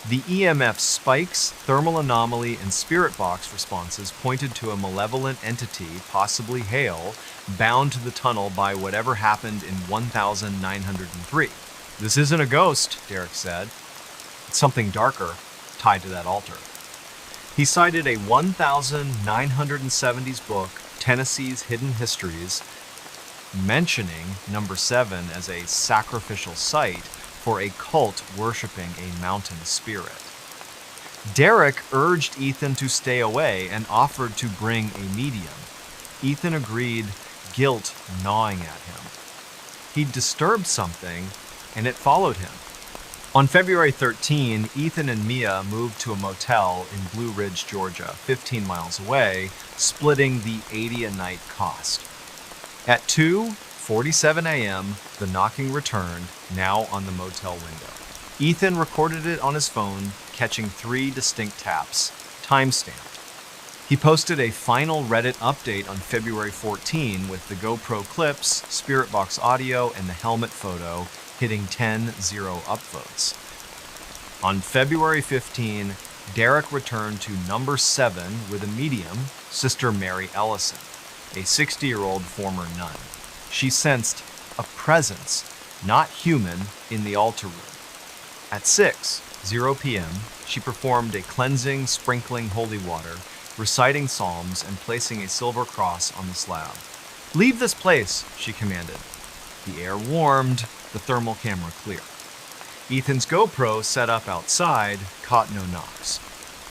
The EMF spikes, thermal anomaly, and spirit box responses pointed to a malevolent entity, possibly Hale, bound to the tunnel by whatever happened in 1903. "This isn't a ghost," Derek said. "It's something darker, tied to that altar." He cited a 1970s book, Tennessee's Hidden Histories, mentioning number 7 as a sacrificial site for a cult worshipping a mountain spirit. Derek urged Ethan to stay away and offered to bring a medium. Ethan agreed, guilt gnawing at him. He'd disturbed something, and it followed him. On February 13, Ethan and Mia moved to a motel in Blue Ridge, Georgia, 15 miles away, splitting the $80 a night cost. At 2:47 a.m., the knocking returned, now on the motel window. Ethan recorded it on his phone, catching 3 distinct taps, time-stamped. He posted a final Reddit update on February 14 with the GoPro clips, spirit box audio, and the helmet photo, hitting 10-0 upvotes. On February 15, Derek returned to number 7 with a medium, Sister Mary Ellison, a 60-year-old former nun. She sensed a presence, not human, in the altar room. At 6:00 p.m., she performed a cleansing, sprinkling holy water, reciting psalms, and placing a silver cross on the slab. "Leave this place," she commanded. The air warmed, the thermal camera clear. Ethan's GoPro, set up outside, caught no knocks.